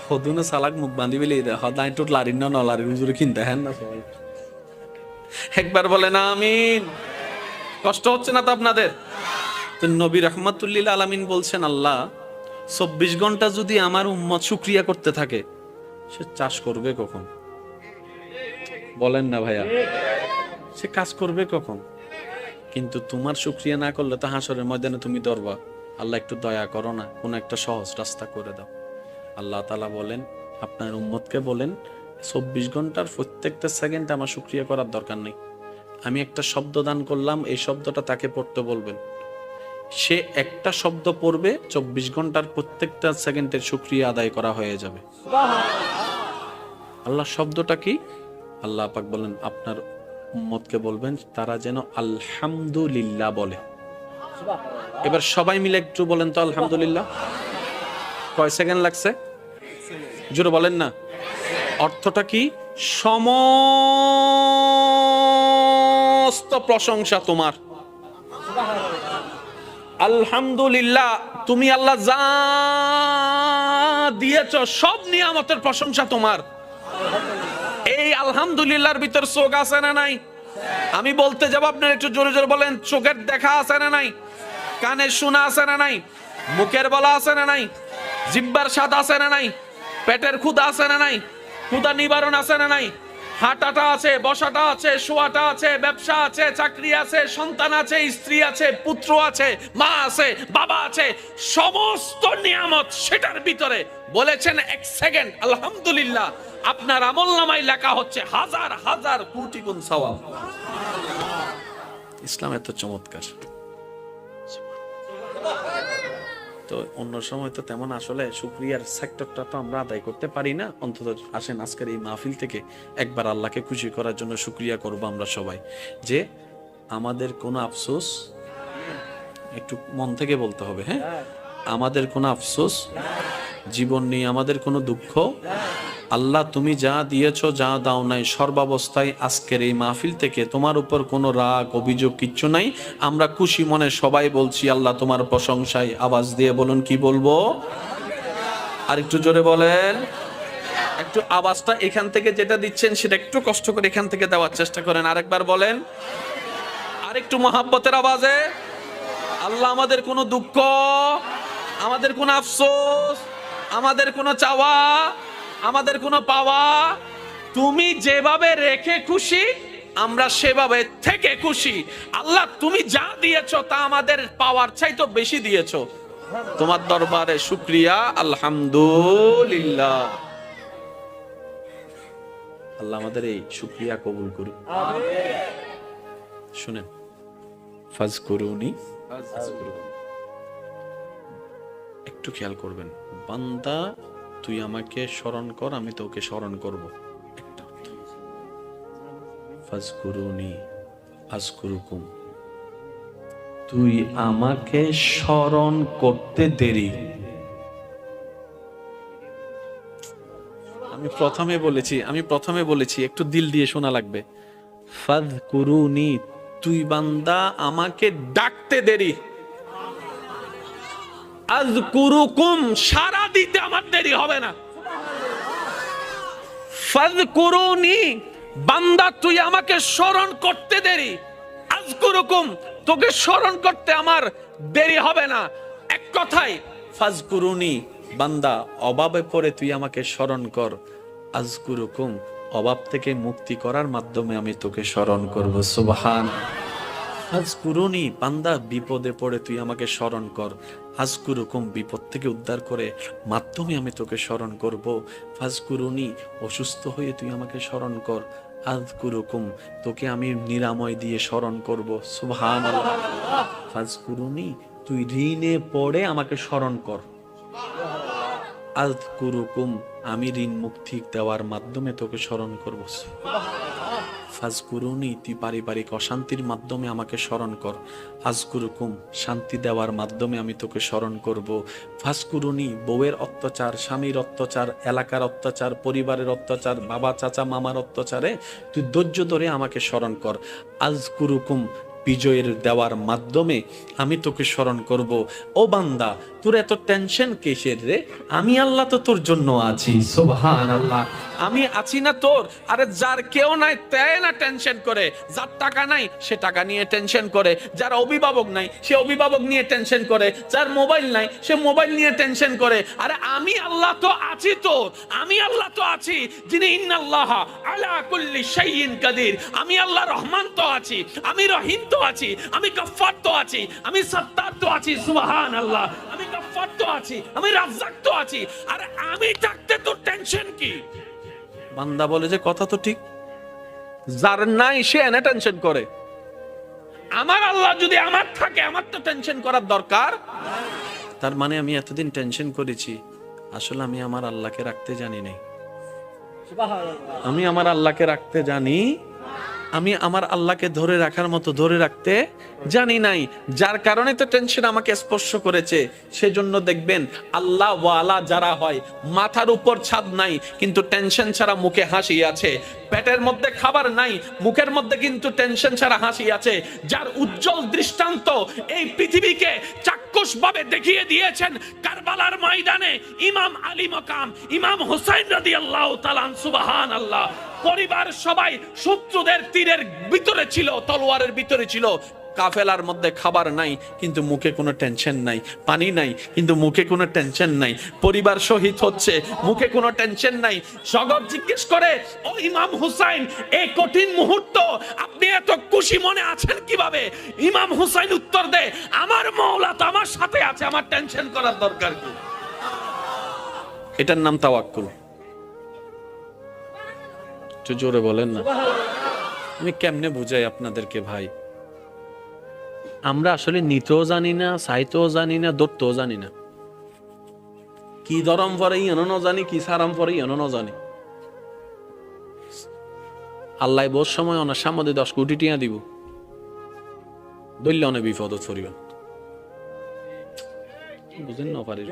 হদুনে সালাক মুখ বাঁধি বেলি হদাই টুট লারিন না নলারি হুজুরে কিনতে হেন না সবাই। একবার বলেন আমিন। কষ্ট হচ্ছে না তো আপনাদের? তো নবী রাহমাতুল্লিল আলামিন বলছেন আল্লাহ 24 ঘন্টা যদি আমার উম্মত শুকরিয়া করতে থাকে, সে চাষ করবে কখন? বলেন না ভাইয়া, সে কাজ করবে কখন? কিন্তু তোমার শুকরিয়া না করলে তো হাসরের ময়দানে তুমি ধরবা, আল্লাহ একটু দয়া করো না, কোন একটা সহজ রাস্তা করে দাও। আল্লাহ তাআলা বলেন, আপনার উম্মতকে বলেন 24 ঘন্টার প্রত্যেকটা সেকেন্ড আমার শুকরিয়া করার দরকার নেই। আমি একটা শব্দ দান করলাম, এই শব্দটা তাকে পড়তে বলবেন, সে একটা শব্দ পড়বে, 24 ঘন্টার প্রত্যেকটা সেকেন্ডের শুকরিয়া আদায় করা হয়ে যাবে। আল্লাহ শব্দটা কি? আল্লাহ পাক বলেন আপনার উম্মতকে বলবেন তারা যেন আলহামদুলিল্লাহ বলে। এবার সবাই মিলে একটু বলেন তো আলহামদুলিল্লাহ। কয় সেকেন্ড লাগছে? জোরে বলেন না। অর্থটা কি? সমস্ত প্রশংসা তোমার। আলহামদুলিল্লাহ, তুমি আল্লাহ যা দিয়েছ সব নিয়ামতের প্রশংসা তোমার। এই আলহামদুলিল্লাহর ভিতর চোখ আছে না নাই? আমি বলতে যাব, আপনারা একটু জোরে জোরে বলেন। চোখের দেখা আছে না নাই? কানের শোনা আছে না নাই? মুখের বলা আছে না নাই? জিহ্বার স্বাদ আছে না নাই? পেটের ক্ষুধা আছে না নাই? ক্ষুধা নিবারণ আছে না নাই? হাঁটাটা আছে, বসাটা আছে, শোয়াটা আছে, ব্যবসা আছে, চাকরি আছে, সন্তান আছে, স্ত্রী আছে, পুত্র আছে, মা আছে, বাবা আছে, সমস্ত নিয়ামত সেটার ভিতরে বলেছেন এক সেকেন্ড আলহামদুলিল্লাহ, আপনার আমলনামায় লেখা হচ্ছে হাজার হাজার কোটি গুণ সওয়াব। ইসলাম এত চমৎকার। তো অন্য সময় তো তেমন আসলে শুকরিয়ার সেক্টরটা তো আমরা আদায় করতে পারি না। অন্তত আসেন আজকের এই মাহফিল থেকে একবার আল্লাহকে খুশি করার জন্য শুকরিয়া করব আমরা সবাই, যে আমাদের কোনো আফসোস, একটু মন থেকে বলতে হবে, হ্যাঁ, আমাদের কোনো আফসোস জীবন নিয়ে, আমাদের কোনো দুঃখ, আল্লাহ তুমি যা দিয়েছো যা দাও নাই, সর্বাবস্থায় আজকের এই মাহফিল থেকে তোমার উপর কোনো রাগ অভিযোগ কিচ্ছু নাই। আমরা খুশি মনে সবাই বলছি আল্লাহ তোমার প্রশংসায়। আওয়াজ দিয়ে বলুন, কি বলবো? আর একটু জোরে বলেন। একটু আওয়াজটা এখান থেকে যেটা দিচ্ছেন সেটা একটু কষ্ট করে এখান থেকে দেওয়ার চেষ্টা করেন। আরেকবার বলেন, আর একটু মহাব্বতের আওয়াজে। আল্লাহ আমাদের কোনো দুঃখ, আমাদের কোনো আফসোস, আমাদের কোনো চাওয়া, আমাদের কোনো পাওয়া, তুমি যেভাবে রেখে খুশি আমরা সেভাবে থেকে খুশি। আল্লাহ তুমি যা দিয়েছো তা আমাদের পাওয়ার চাইতে বেশি দিয়েছো। তোমার দরবারে শুকরিয়া, আলহামদুলিল্লাহ। আল্লাহ আমাদের এই শুকরিয়া কবুল করুন। শুনেন, ফাজকুরুনি, একটু খেয়াল করবেন, বান্দা তুই আমাকে স্মরণ কর, আমি তোকে স্মরণ করব। একটা ফাজকুরুনি আযকুরুকুম, তুই আমাকে স্মরণ করতে দেরি। আমি প্রথমে বলেছি একটু দিল দিয়ে শোনা লাগবে। ফাজকুরুনি, তুই বান্দা আমাকে ডাকতে দেরি। আযকুরুকুম, সারা দিতে আমার দেরি হবে না। ফাযকুরুনি, বান্দা তুই আমাকে স্মরণ করতে দেরি। আযকুরুকুম, তোকে স্মরণ করতে আমার দেরি হবে না। এক কথায় ফাযকুরুনি, বান্দা অভাবে পড়ে তুই আমাকে স্মরণ কর। আযকুরুকুম, অভাব থেকে মুক্তি করার মাধ্যমে আমি তোকে স্মরণ করব। সুবহান। ফাজকুরুনি, বান্দা বিপদে পড়ে তুই আমাকে স্মরণ কর। আযকুরুকুম, বিপদ থেকে উদ্ধার করে মাধ্যমে আমি তোকে স্মরণ করব। ফাজকুরুনি, অসুস্থ হয়ে তুই আমাকে স্মরণ কর। আযকুরুকুম, তোকে আমি নিরাময় দিয়ে স্মরণ করব। সুবহানাল্লাহ। ফাজকুরুনি, তুই ঋণে পড়ে আমাকে স্মরণ কর। আযকুরুকুম, আমি ঋণ মুক্তি দেওয়ার মাধ্যমে তোকে স্মরণ করব। ফাজকুরুনি, তুই পারিবারিক অশান্তির মাধ্যমে আমাকে স্মরণ কর। আযকুরুকুম, শান্তি দেওয়ার মাধ্যমে আমি তোকে স্মরণ করব। ফাজকুরুনি, বউয়ের অত্যাচার, স্বামীর অত্যাচার, এলাকার অত্যাচার, পরিবারের অত্যাচার, বাবা চাচা মামার অত্যাচারে তুই ধৈর্য ধরে আমাকে স্মরণ কর। আযকুরুকুম, বিজয়ের দেওয়ার মাধ্যমে আমি তোকে স্মরণ করব। ও বান্দা, তোর এত টেনশন কিসের রে? আমি আল্লাহ তো তোর জন্য আছি। সুবহানাল্লাহ। আমি আছি না তোর? আরে যার কেউ নাই তাই না টেনশন করে, যার টাকা নাই সে টাকা নিয়ে টেনশন করে, যার অভিভাবক নাই সে অভিভাবক নিয়ে টেনশন করে, যার মোবাইল নাই সে মোবাইল নিয়ে টেনশন করে। আরে আমি আল্লাহ তো আছি তোর, আমি আল্লাহ তো আছি যিনি ইন্নাল্লাহ আলা কুল্লি শাইইন কাদির। আমি আল্লাহ রহমান তো আছি, আমি রহিম তো আছি, আমি গফফার তো আছি, আমি সত্তার তো আছি। সুবহানাল্লাহ। আমি গফফার তো আছি, আমি রাজ্জাক তো আছি। আরে আমি থাকতে তোর টেনশন কি? বান্দা বলে যে কথা তো ঠিক, যার নাই সে এনে টেনশন করে। আমার আল্লাহ যদি আমার থাকে, আমার তো টেনশন করার দরকার। তার মানে আমি এতদিন টেনশন করেছি, আসলে আমি আমার আল্লাহকে রাখতে জানি নাই। আমি আমার আল্লাহকে রাখতে জানি, আমি আমার আল্লাহকে ধরে রাখার মতো ধরে রাখতে জানি নাই, যার কারণে তো টেনশন আমাকে স্পর্শ করেছে। সেজন্য দেখবেন আল্লাহ ওয়ালা যারা হয়, মাথার উপর ছাদ নাই কিন্তু টেনশন ছাড়া মুখে হাসি আছে, পেটের মধ্যে খাবার নাই মুখের মধ্যে কিন্তু টেনশন ছাড়া হাসি আছে, যার উজ্জ্বল দৃষ্টান্ত এই পৃথিবীকে চাক্ষুষ ভাবে দেখিয়ে দিয়েছেন কারবালার ময়দানে ইমাম আলী মাকাম ইমাম হুসাইন রাদিয়াল্লাহু তাআলা। সুবহানাল্লাহ। পরিবার সবাই শত্রুদের তীরের ভিতরে ছিল, তলোয়ারের ভিতরে ছিল। কাফেলার মধ্যে খাবার নাই কিন্তু মুখে কোনো টেনশন নাই, পানি নাই কিন্তু মুখে কোনো টেনশন নাই, পরিবার শহীদ হচ্ছে মুখে কোনো টেনশন নাই। জগৎ জিজ্ঞেস করে, ও ইমাম হুসাইন, এই কঠিন মুহূর্ত আপনি এত খুশি মনে আছেন কিভাবে? ইমাম হুসাইন উত্তর দেয়, আমার মাওলা তো আমার সাথে আছে, আমার টেনশন করার দরকার কি? এটার নাম তাওয়াক্কুল। একটু জোরে বলেন না। আমি কেমনে বুঝাই আপনাদেরকে ভাই? আমরা আসলে নিতেও জানি না, চাইতেও জানি না, ধরতেও জানি না। কি ধরম পরে এনো জানি, কি সারাম পরে এনো জানি। আল্লাহ বহু সময় অনেক সামনে 10 কোটি টিয়া দিব, দৈল্য অনেক বিপদত পরিবেন। বুঝেন না পারিস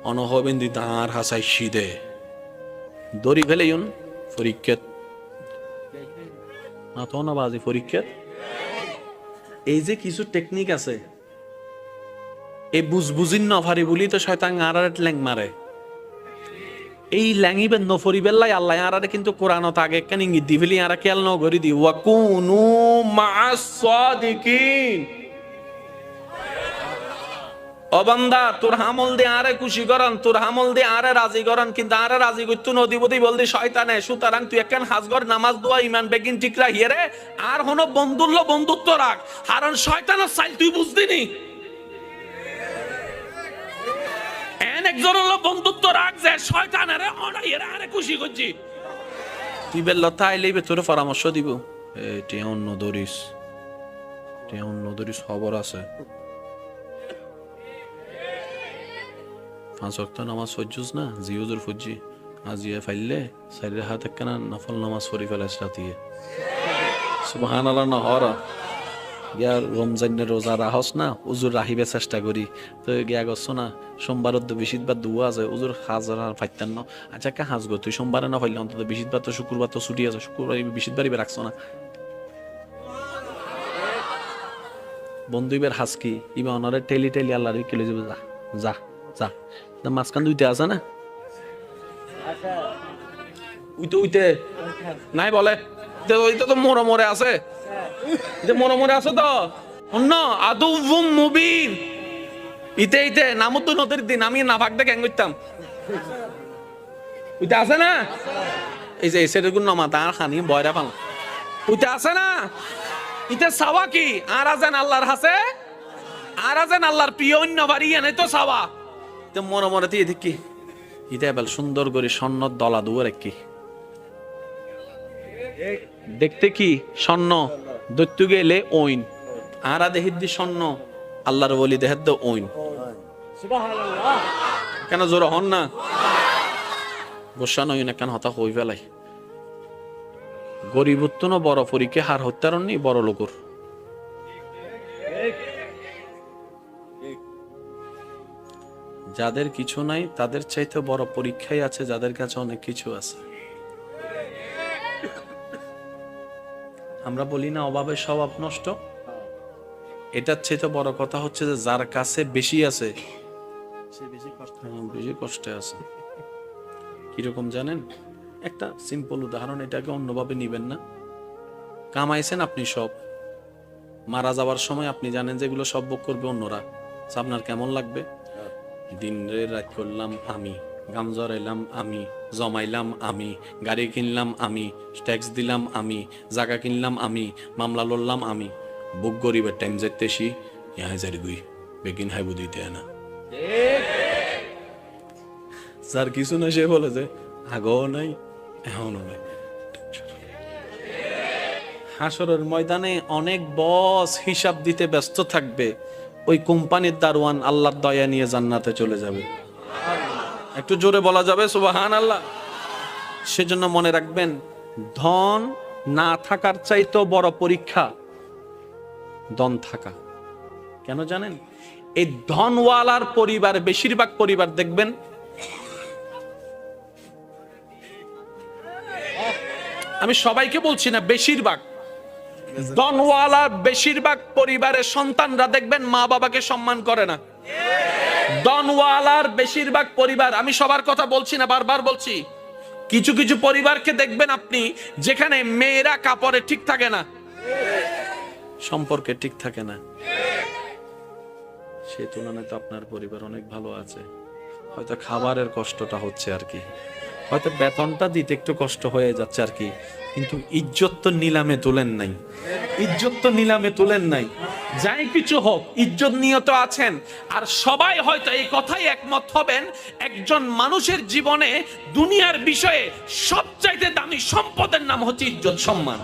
অনহবেন দি তাঁর হাসাই সিদে দড়ি ফেলে ইউন পরীক্ষাত না তো না বাজি পরীক্ষাত। এই যে কিছু টেকনিক আছে, এই বুঝবুঝিন নফারি বলি তো শয়তান আরারে ল্যাং মারে। এই ল্যাঙিবেন নফরি বেল্লাই আল্লাহ আরারে কিন্তু কোরআনত আগে কেন ইঙ্গিত দি ফেলি আরা খেয়াল নগরি দি ওয়াকুনু মা'আস সাদিকিন। ও বান্দা, তোর হামল দিয়ে আরে খুশি করান, তোর হামল দিয়ে আরে রাজি করান, কিন্তু আরে রাজি করতো নদী বদি বলদি শয়তানে। সুতরাং তুই একখান হাজগর নামাজ দোয়া ইমান বেগিন ঠিক রাখিয়ে রে, আর হনো বন্ধুত্ব রাখ, কারণ শয়তানের চাইল তুই বুঝদিনি। একজন হলো বন্ধুত্ব রাখ যে শয়তানের অনাইয়ের আরে খুশি করছি। তুই বেল লতা আইলেই তোর পরামর্শ দিব, এটি অন্য দরিস খবর আছে। 5 ওয়াক্ত নামাজ পড়ছিস না, জিওজুর ফুজি আজিয়ে ফাইলে সাইরে হাত একখানা নফল নামাজ পড়ি ফেলাস রাতিয়ে। সুবহানাল্লাহ। না হরা গিয়া রমজানের রোজা রাহস না, উজুর রাহিবে চেষ্টা করি তো গিয়া গছ না। সোমবারত তো বিশিতবার দুয়া আছে, উজুর হাজার ফাইতান ন। আচ্ছা কা হাজ গো, তুই সোমবারে না ফাইলে অন্তত বিশিতবার তো শুক্রবার তো ছুটি আছে, শুক্রবার বিশিতবার ইবে রাখছ না। বন্ধু ইবের হাজ কি ইবা অনারে টেলি আল্লাহ রে কেলে যাবে। যা যা যা মাঝখান দুইতে আছে না, উইতে নাই বলে ওইটা তো মোড়ে আছে, মোড়ে আছে তো অন্য আদুউম মুবিন। ইতে নামত তো নদীর দিন আমি না ভাগ দেখে করতাম, ওইটা আছে না। এই যে এসে দেখুন না মাথা আর খানি বয়রা পাল, ওইটা আছে না। ইতে সাওয়া কি আর আছেন আল্লাহর হাসে, আর আছেন আল্লাহর প্রিয় অন্য বাড়ি এনে তো সাওয়া মনে দিয়ে দেখি ইটা বেল সুন্দর করে স্বর্ণ দলা দুয়ার কি দেখতে কি স্বর্ণ দৈত্য গেলে ওইন আরা দেহির দি স্বর্ণ আল্লাহর বলি দেহের দো ওইন। কেন জোর হন না গোসা নই না কেন হতা হই ফেলাই। গরিবত্ব না বড় পরীক্ষা হার হত্যারণ নি বড় লোকর। যাদের কিছু নাই তাদের চাইতে বড় পরীক্ষাই আছে যাদের কাছে অনেক কিছু আছে। আমরা বলি না অভাবে স্বভাব নষ্ট, এটার চেয়ে তো বড় কথা হচ্ছে যে যার কাছে বেশি আছে সে বেশি কষ্টে আছে। কিরকম জানেন? একটা সিম্পল উদাহরণ, এটাকে অন্যভাবে নিবেন না। কামাইছেন আপনি সব, মারা যাওয়ার সময় আপনি জানেন যে এগুলো সব ভোগ করবে অন্যরা, আপনার কেমন লাগবে? দিন রাত করলাম আমি, গাম জড়াইলাম আমি, জমাইলাম আমি, গাড়ি কিনলাম আমি, ট্যাক্স দিলাম আমি, জায়গা কিনলাম আমি, মামলা লড়লাম আমি। বুক গরিবের টাইম যেতেছি ইহা যারি গুই বেগিন হাইবু দিতে না। যার কিছু না সে বলে যে আগেও নাই এখনো নাই। হাসরের ময়দানে অনেক বস হিসাব দিতে ব্যস্ত থাকবে, ওই কোম্পানির দারোয়ান আল্লাহর দয়া নিয়ে জান্নাতে চলে যাবে। একটু জোরে বলা যাবে সুবহানাল্লাহ? সেজন্য মনে রাখবেন, ধন না থাকার চাইতেও বড় পরীক্ষা ধন থাকা। কেন জানেন? এই ধনওয়ালার পরিবার, বেশিরভাগ পরিবার দেখবেন আমি সবাইকে বলছি না, বেশিরভাগ ধনওয়ালা বেশিরভাগ পরিবারের সন্তানরা দেখবেন মা বাবাকে সম্মান করে না। ধনওয়ালার বেশিরভাগ পরিবার, আমি সবার কথা বলছি না, বারবার বলছি, কিছু কিছু পরিবারকে দেখবেন আপনি যেখানে মেয়েরা কাপড়ে ঠিক থাকে না, সম্পর্কে ঠিক থাকে না। সে তুলনায় তো আপনার পরিবার অনেক ভালো আছে। হয়তো খাবারের কষ্টটা হচ্ছে আর কি, হয়তো বেতনটা দিতে একটু কষ্ট হয়ে যাচ্ছে আর কি, কিন্তু ইজ্জত তো নিলামে তুলেন নাই, ইজ্জত তো নিলামে তুলেন নাই। যাই কিছু হোক ইজ্জত নিয়ে তো আছেন। আর সবাই হয়তো এই কথাই একমত হবেন, একজন মানুষের জীবনে দুনিয়ার বিষয়ে সবচাইতে দামি সম্পদের নাম হচ্ছে ইজ্জত সম্মান।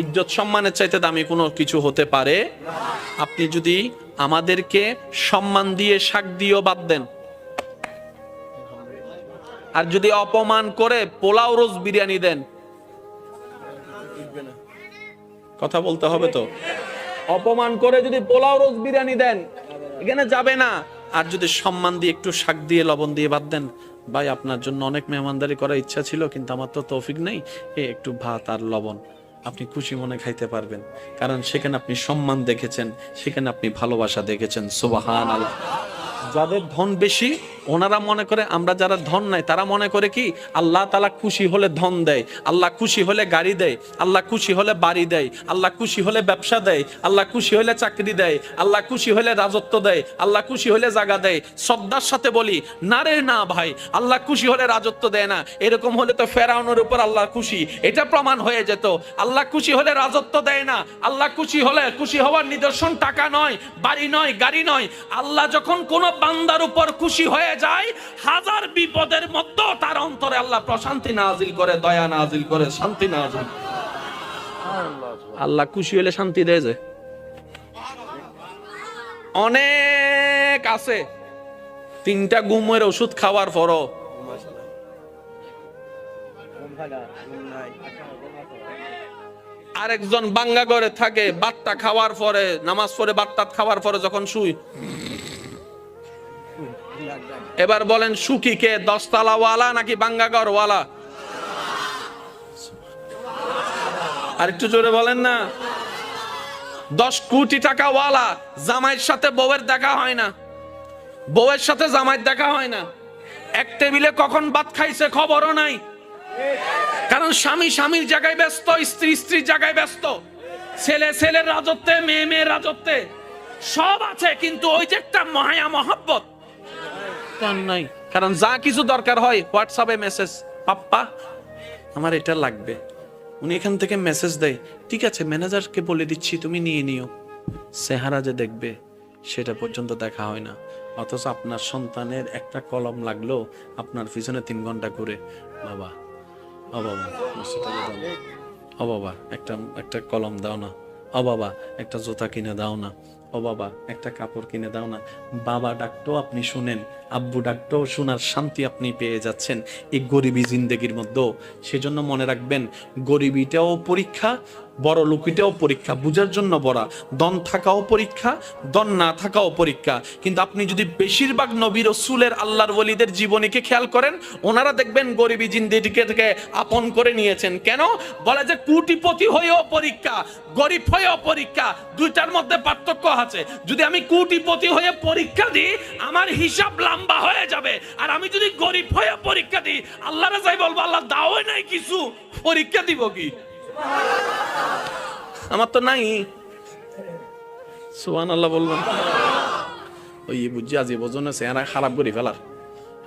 ইজ্জত সম্মানের চাইতে দামি কোনো কিছু হতে পারে? আপনি যদি আমাদেরকে সম্মান দিয়ে শাক দিয়েও বাদ দেন, আর যদি অপমান করে পোলাও রোজ বিরিয়ানি দেন, কথা বলতে হবে তো, অপমান করে যদি পোলাও রোজ বিরিয়ানি দেন এখানে যাবে না। আর যদি সম্মান দিয়ে একটু শাক দিয়ে লবণ দিয়ে বাদ দেন, ভাই আপনার জন্য অনেক মেহমানদারি করার ইচ্ছা ছিল কিন্তু আমার তো তৌফিক নেই, একটু ভাত আর লবণ, আপনি খুশি মনে খাইতে পারবেন। কারণ সেখানে আপনি সম্মান দেখেছেন, সেখানে আপনি ভালোবাসা দেখেছেন। সুবহানাল্লাহ। যাদের ধন বেশি ওনারা মনে করে, আমরা যারা ধন নাই তারা মনে করে কি আল্লাহ তাআলা খুশি হলে ধন দেয়, আল্লাহ খুশি হলে গাড়ি দেয়, আল্লাহ খুশি হলে বাড়ি দেয়, আল্লাহ খুশি হলে ব্যবসা দেয়, আল্লাহ খুশি হলে চাকরি দেয়, আল্লাহ খুশি হলে রাজত্ব দেয়, আল্লাহ খুশি হলে জায়গা দেয়। শ্রদ্ধার সাথে বলি, না রে না ভাই, আল্লাহ খুশি হলে রাজত্ব দেয় না। এরকম হলে তো ফেরাউনের উপর আল্লাহ খুশি, এটা প্রমাণ হয়ে যেত। আল্লাহ খুশি হলে রাজত্ব দেয় না। আল্লাহ খুশি হলে, খুশি হওয়ার নিদর্শন টাকা নয়, বাড়ি নয়, গাড়ি নয়। আল্লাহ যখন কোন বান্দার উপর খুশি হয়ে যায়, হাজার বিপদের মধ্যে তার অন্তরে আল্লাহ প্রশান্তি নাজিল করে, দয়া নাজিল করে, শান্তি নাজিল। আল্লাহ খুশি হলে শান্তি দেয় যে অনেক আছে, 3টা ঘুমের ওষুধ খাওয়ার পরও আরেকজন বাঙ্গা ঘরে থাকে, বাট্টা খাওয়ার পরে, নামাজ পড়ে বাট্টা খাওয়ার পরে যখন শুই, এবার বলেন সুখী কে, 10 তলাওয়ালা নাকি বাঙ্গাঘর ওয়ালা? আর একটু জোরে বলেন না। 10 কোটি টাকা ওয়ালা, জামাইয়ের সাথে বউয়ের দেখা হয় না, বউয়ের সাথে জামাইয়ের দেখা হয় না, এক টেবিলে কখন ভাত খাইছে খবরও নাই। কারণ স্বামী স্বামীর জায়গায় ব্যস্ত, স্ত্রী স্ত্রীর জায়গায় ব্যস্ত, ছেলে ছেলের রাজত্বে, মেয়ে মেয়ের রাজত্বে, সব আছে কিন্তু ওই যে একটা মায়া মহব্বত নাই। কারণ যা কিছু দরকার হয় হোয়াটসঅ্যাপে মেসেজ, পাপ্পা আমার এটা লাগবে, উনি এখান থেকে মেসেজ দেয়, ঠিক আছে ম্যানেজারকে বলে দিচ্ছি তুমি নিয়ে নিও। চেহারা যে দেখবে সেটা পর্যন্ত দেখা হয় না। অথচ আপনার সন্তানের একটা কলম লাগলো আপনার পিছনে 3 ঘন্টা ঘুরে, বাবা ও বাবা ও বাবা একটা কলম দাও না, ও বাবা একটা জুতা কিনে দাও না, ও বাবা একটা কাপড় কিনে দাও না। বাবা ডাকতো আপনি শুনেন, আব্বু ডাকতো শোনার শান্তি আপনি পেয়ে যাচ্ছেন এই গরিবী জিন্দেগির মধ্যে। সেজন্য মনে রাখবেন, গরিবিটাও পরীক্ষা, বড় লোকিটাও পরীক্ষা, বুঝার জন্য বড়া। দন থাকাও পরীক্ষা, দন না থাকাও পরীক্ষা। কিন্তু আপনি যদি বেশিরভাগ নবী রাসূলের আল্লাহর ওলিদের জীবনীকে খেয়াল করেন, ওনারা দেখবেন গরিবী জিন্দেগিকে থেকে আপন করে নিয়েছেন। কেন? বলে যে কোটিপতি হয়েও পরীক্ষা, গরিব হয়েও পরীক্ষা, দুইটার মধ্যে পার্থক্য আছে। যদি আমি কোটিপতি হয়ে পরীক্ষা দিই, আমার হিসাব লম্বা হয়ে যাবে। আর আমি যদি গরিব হয়ে পরীক্ষা দিই, আল্লাহর যাই বলবো আল্লাহ দাও নাই কিছু, পরীক্ষা দিব কি? আমার তো নাই। সুবহানাল্লাহ বলবেন। ওই বুঝছি আজি বোঝনে চেহারা খারাপ করে ফেলার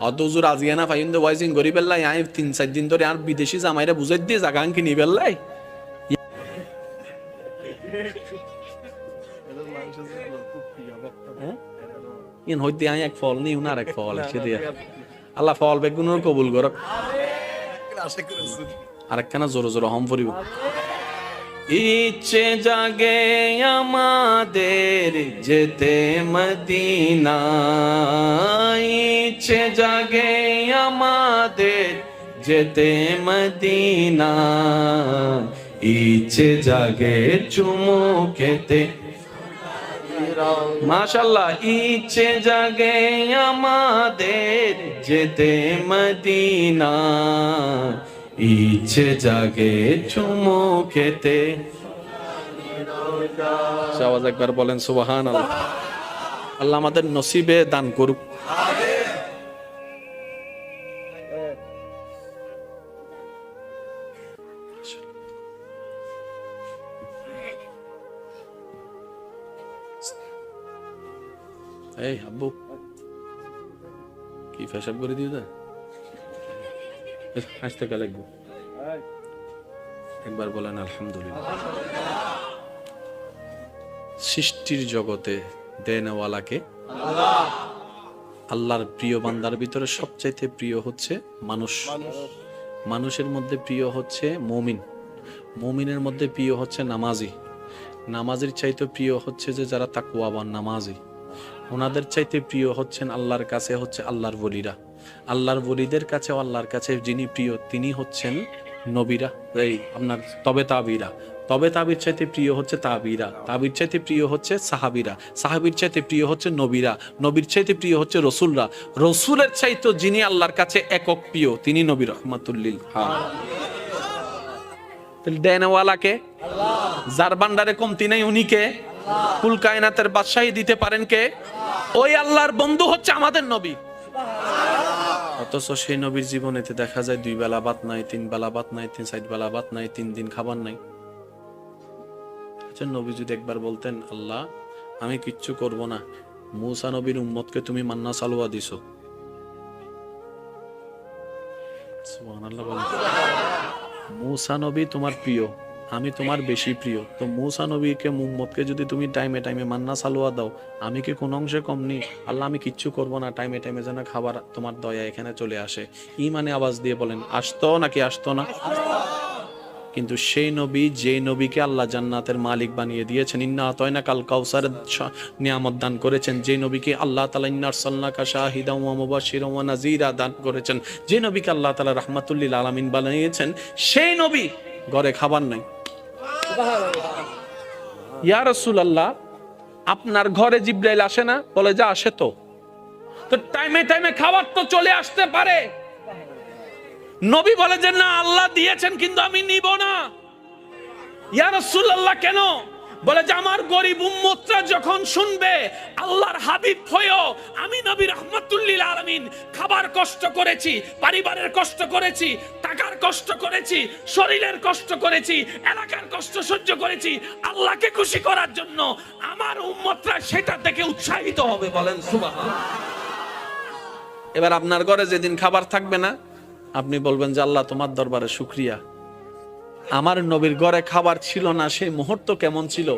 অত হুজুর আজিয়া না ফাইন ওয়াইজিং গরি ফেললাই। আমি 3-4 দিন ধরে আর বিদেশি জামাইরা বুঝাই দিয়ে জায়গা কিনি ফেললাই। ইন হইতে আই এক ফল নি উনার এক ফল এসে দিয়া আল্লাহ ফল বেগুনের কবুল করক। আরেকখানা জোরে জোরে হম পড়িব। ইচ্ছে জাগে আমাদের যেতে মদিনা, ইচ্ছে জাগে আমাদের যেতে মদিনা, ইচ্ছে জাগে চুমু খেতে। মাশাআল্লাহ। ইচ্ছে জাগে আমাদের যেতে মদিনা, ইচ্ছে জাগে চুমু খেতে। আওয়াজ একবার বলেন সুবহানাল্লাহ। আল্লাহ আমাদের নসিবে দান করুক। এই আব্বু কি ফেসাব করে দিয়ে দে, হাসতে কা লাগবো। একবার বলেন আলহামদুলিল্লাহ। সৃষ্টির জগতে দেনওয়ালাকে আল্লাহ। আল্লাহর প্রিয় বান্দার ভিতরে সবচাইতে প্রিয় হচ্ছে মানুষ। মানুষের মধ্যে প্রিয় হচ্ছে মুমিন, মুমিনের মধ্যে প্রিয় হচ্ছে নামাজি, নামাজির চাইতে প্রিয় হচ্ছে যে যারা তাকওয়াবান নামাজি, ওনাদের চাইতে প্রিয় হচ্ছেন আল্লাহর কাছে হচ্ছে আল্লাহর ওলিরা। আল্লাহর ওলিদের কাছে আল্লাহর কাছে যিনি প্রিয় তিনি হচ্ছেন নবীরা, এই আপনার তবে তাবিরা। তবে তাবির চাইতে প্রিয় হচ্ছে তাবিরা, তাবির চাইতে প্রিয় হচ্ছে সাহাবিরা, সাহাবির চাইতে প্রিয় হচ্ছে নবীরা, নবীর চাইতে প্রিয় হচ্ছে রসুলরা, রসুলের চাইতে যিনি আল্লাহর কাছে একক প্রিয় তিনি নবী রাহমাতুল লিল আলামিন। দেনওয়ালাকে আল্লাহ, যার ভান্ডারে কমতি নাই উনি কে? কুল কায়নাতের বাদশাহী দিতে পারেন কে? ওই আল্লাহর বন্ধু হচ্ছে আমাদের নবী। অথচ সেই নবীর জীবনেতে দেখা যায় 2 বেলা ভাত নাই, 3 বেলা ভাত নাই, 3-4 বেলা ভাত নাই, 3 দিন খাবার নাই। আচ্ছা নবী যদি একবার বলতেন আল্লাহ আমি কিচ্ছু করব না, মূসা নবীর উম্মতকে তুমি মান্না সালওয়া দিছো, সুবহানাল্লাহ বলেন। মূসা নবী তোমার প্রিয়, আমি তোমার বেশি প্রিয়, তো মূসা নবীকে উম্মতকে যদি তুমি টাইমে টাইমে মান্না সালওয়া দাও, আমি কি কোন অংশে কম নি? আল্লাহ আমি কিচ্ছু করব না, টাইমে টাইমে যেন খাবার তোমার দয়া এখানে চলে আসে। ইমানে আওয়াজ দিয়ে বলেন আসতো নাকি আসতো না? কিন্তু সেই নবী যে নবীকে আল্লাহ জান্নাতের মালিক বানিয়ে দিয়েছেন, ইন্না আতাইনা কাল কাউসার নিয়ামত দান করেছেন, যে নবীকে আল্লাহ তাআলা ইন্না আরসালনাকা শাহিদাও ওয়া মুবাশশিরাও ওয়া নাযীরা দান করেছেন, যে নবীকে আল্লাহ তাআলা রাহমাতুল লিল আলামিন বানিয়েছেন, সেই নবী ঘরে খাবার নাই। ইয়া রাসূলুল্লাহ আপনার ঘরে জিবরাইল আসে না? বলে যা আসে তো টাইমে টাইমে খাবার তো চলে আসতে পারে। নবী বলে যে না আল্লাহ দিয়েছেন কিন্তু আমি নিব না। ইয়া রাসূলুল্লাহ কেন? বলে যে আমার গরিব উম্মতরা যখন শুনবে আল্লাহর হাবিব হয়েও আমি নবী রাহমাতুল লিল আলামিন খাবার কষ্ট করেছি, পরিবারের কষ্ট করেছি, টাকার কষ্ট করেছি, শরীরের কষ্ট করেছি, এলাকার কষ্ট সহ্য করেছি, আল্লাহকে খুশি করার জন্য আমার উম্মতরা সেটা থেকে উৎসাহিত হবে। বলেন সুবহানাল্লাহ। এবার আপনার ঘরে যেদিন খাবার থাকবে না আপনি বলবেন যে আল্লাহ তোমার দরবারে শুকরিয়া, আমার নবীর ঘরে খাবার ছিল না, সেই মুহূর্ত কেমন ছিল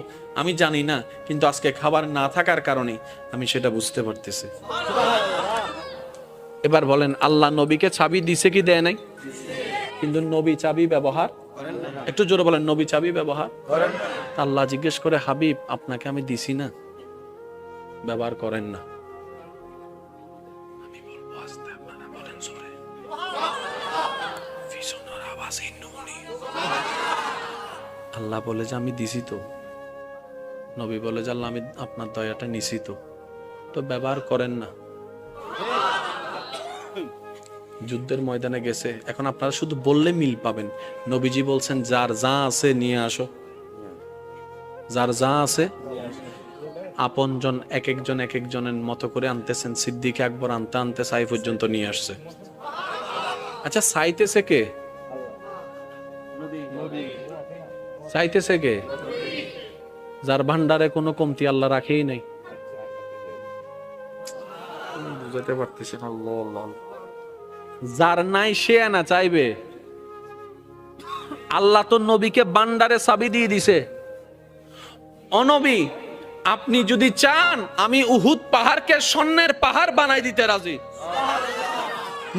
আমি জানি না, কিন্তু আজকে খাবার না থাকার কারণে আমি সেটা বুঝতে পারতেছি। এবার বলেন আল্লাহ নবীকে চাবি দিছে কি দেয় নাই? কিন্তু নবী চাবি ব্যবহার করেন না। একটু জোরে বলেন নবী চাবি ব্যবহার করেন না। আল্লাহ জিজ্ঞেস করে হাবিব আপনাকে আমি দিছি না, ব্যবহার করেন না। আমি বলবো আস্তে, আপনারা বলেন জোরে। আল্লাহ বলে যে আমি দিছি তো। নবী বলে যে আল্লাহ আমি আপনার দয়াটা নিছি তো, তো ব্যবহার করেন না। যুদ্ধের ময়দানে গেছে, এখন আপনারা শুধু বললে মিল পাবেন। নবীজি বলছেন যার যা আছে নিয়ে আসো, যার যা আছে। আপনজন এক একজনের মতো করে আনতেছেন। সিদ্দিক আকবর আনতে আনতে সাই পর্যন্ত নিয়ে আসছে। আচ্ছা, চাইতেছে কে? চাইতেছে কে? যার ভান্ডারে কোনো কমতি আল্লাহ রাখেই নাই। বুঝাতে পারতেছি না। যার নাই সে না চাইবে। আল্লাহ তো নবীকে ভান্ডারে চাবি দিয়ে দিছে। অনবী, আপনি যদি চান আমি উহুদ পাহাড়কে স্বর্ণের পাহাড় বানাই দিতে রাজি।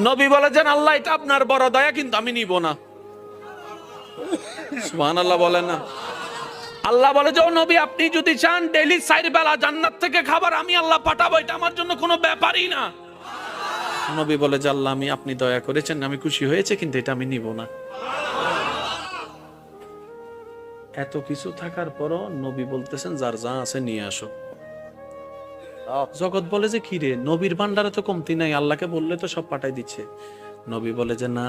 নবী বলে যে আল্লাহ এটা আপনার বড় দয়া, কিন্তু আমি নিব না। সুবহানাল্লাহ বলেন না। আল্লাহ বলে যে ও নবী, আপনি যদি চান ডেইলি 4 বেলা জান্নাত থেকে খাবার আমি আল্লাহ পাঠাবো, এটা আমার জন্য কোনো ব্যাপারই না। নবী বলে যে আল্লাহ আমি, আপনি দয়া করেছেন, আমি খুশি হয়েছে, কিন্তু এটা আমি নিব না। এত কিছু থাকার পরও নবী বলতেছেন যার যা আছে নিয়ে আসো। জগৎ বলে যে কি রে, নবীর ভান্ডারে তো কমতি নাই, আল্লাহকে বললে তো সব পাঠাই দিচ্ছে। নবী বলে যে না,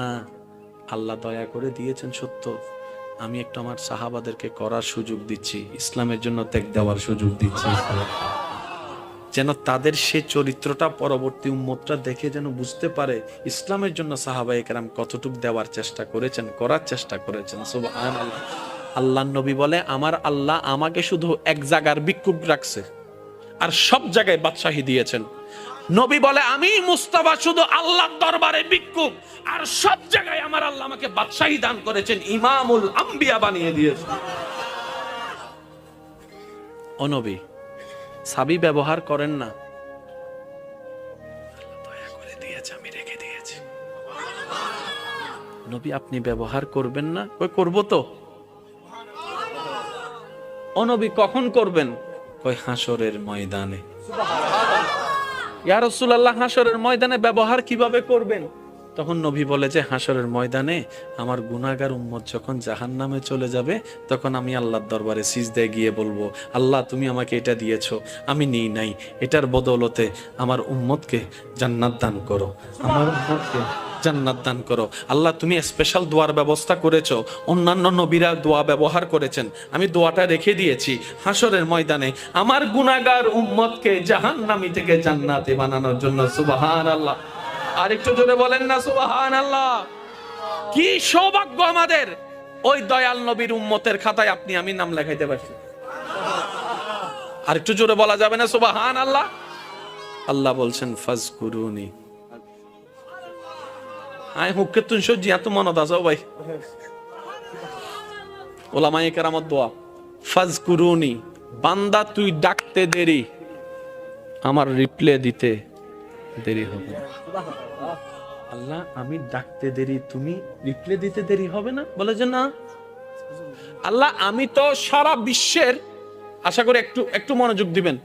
আল্লাহ দয়া করে দিয়েছেন সত্য, আমি একটু আমার সাহাবাদেরকে করার সুযোগ দিচ্ছি, ইসলামের জন্য ত্যাগ দেওয়ার সুযোগ দিচ্ছি, যেন তাদের সে চরিত্রটা পরবর্তী উম্মতরা দেখে যেন বুঝতে পারে ইসলামের জন্য সাহাবায়ে কেরাম কতটুকু দেওয়ার চেষ্টা করেছেন, করার চেষ্টা করেছেন। সুবহানাল্লাহ। আল্লাহ নবী বলে আমার আল্লাহ আমাকে শুধু এক জায়গার ভিক্ষুক রাখছে, আর সব জায়গায় বাদশাহী দিয়েছেন। নবী বলে আমি মুস্তাফা শুধু আল্লাহর দরবারে ভিক্ষুক, আর সব জায়গায় আমার আল্লাহ আমাকে বাদশাহী দান করেছেন, ইমামুল আম্বিয়া বানিয়ে দিয়েছেন। ও নবী, সাবি ব্যবহার করেন না, দয়া করে দিয়েছে, আমি রেখে দিয়েছি। নবী আপনি ব্যবহার করবেন না? কই করব তো। ও নবী কখন করবেন? কই হাসরের ময়দানে। ইয়া রাসূলুল্লাহ, হাসরের ময়দানে ব্যবহার কিভাবে করবেন? তখন নবী বলে যে হাসরের ময়দানে আমার গুনাহগার উম্মত যখন জাহান্নামে চলে যাবে, তখন আমি আল্লাহর দরবারে সিজদায় গিয়ে বলবো আল্লাহ তুমি আমাকে এটা দিয়েছো, আমি নিই নাই, এটার বদৌলতে আমার উম্মতকে জান্নাত দান করো, আমার উম্মতকে জান্নাত দান করো। আল্লাহ তুমি স্পেশাল দোয়ার ব্যবস্থা করেছো, অন্যান্য নবীরা দোয়া ব্যবহার করেছেন, আমি দোয়াটা রেখে দিয়েছি। হাসরের ময়দানে আমার গুনাহগার উম্মতকে জাহান্নামী থেকে জান্নাতে বানানোর জন্য। সুবহানাল্লাহ। আর একটু জোরে বলেন না সুবহানাল্লাহ। কি সৌভাগ্য আমাদের, ওই দয়াল নবীর উম্মতের খাতায় আপনি আমি নাম লেখাইতে পারছি। আর একটু জোরে বলা যাবে না সুবহানাল্লাহ? আল্লাহ বলছেন ফাজকুরুনি। আয় হুক্কে তুন সজি এত মনত আছে ভাই, ওলামায়ে কেরামত দোয়া। ফাজকুরুনি, বান্দা তুই ডাকতে দেরি, আমার রিপ্লে দিতে দেরি হবে। আল্লাহ আমি ডাকতে দেরি, তুমি রিপ্লে দিতে দেরি হবে না? বলে যে না। আল্লাহ আমি তো সারা বিশ্বের, আশা করি একটু একটু মনোযোগ দিবেন।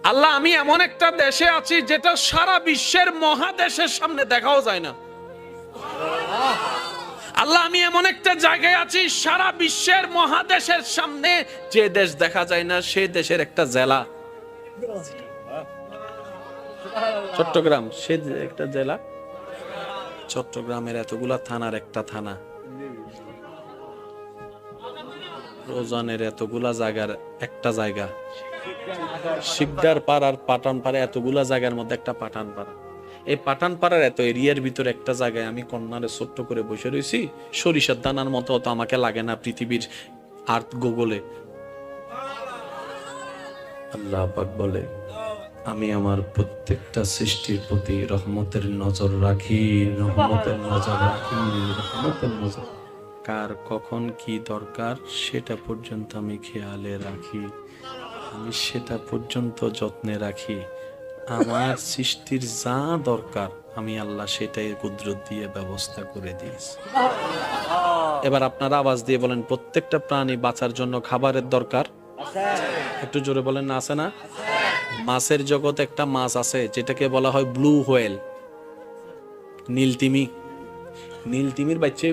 আল্লাহ আমি এমন একটা দেশে আছি যেটা সারা বিশ্বের মহাদেশের সামনে দেখাও যায় না। আল্লাহ আমি এমন একটা জায়গায় আছি সারা বিশ্বের মহাদেশের সামনে যে দেশ দেখা যায় না, সে দেশের একটা জেলা চট্টগ্রাম, সে একটা জেলা। চট্টগ্রামের এতগুলা থানার একটা থানা, রোজানের এতগুলা জায়গার একটা জায়গা, শিকদার পাড়ার পাঠান পাড়া, এতগুলা জায়গার মধ্যে একটা পাঠান পাড়া। এই পাঠান পাড়ার এত এরিয়ার ভিতরে একটা জায়গায় আমি কর্নারে ছোট্ট করে বসে রয়েছি, সরিষার দানার মতো তো আমাকে লাগে না পৃথিবীর আর্থ গুগলে। আল্লাহ পাক বলে আমি আমার প্রত্যেকটা সৃষ্টির প্রতি রহমতের নজর রাখি, রহমতের নজর রাখি, রহমতের নজর। কার কখন কি দরকার সেটা পর্যন্ত আমি খেয়ালে রাখি, আমি সেটা পর্যন্ত যত্নে রাখি। আমার সৃষ্টির যা দরকার আমি আল্লাহ সেটাই কুদরত দিয়ে ব্যবস্থা করে দিয়েছি। এবার আপনারা আওয়াজ দিয়ে বলেন প্রত্যেকটা প্রাণী বাঁচার জন্য খাবারের দরকার। একটু জোরে বলেন না, আছে না? মাছের জগতে একটা মাছ আছে যেটাকে বলা হয় ব্লু হোয়েল, নীলতিমি। নীলতিমির বাচ্চা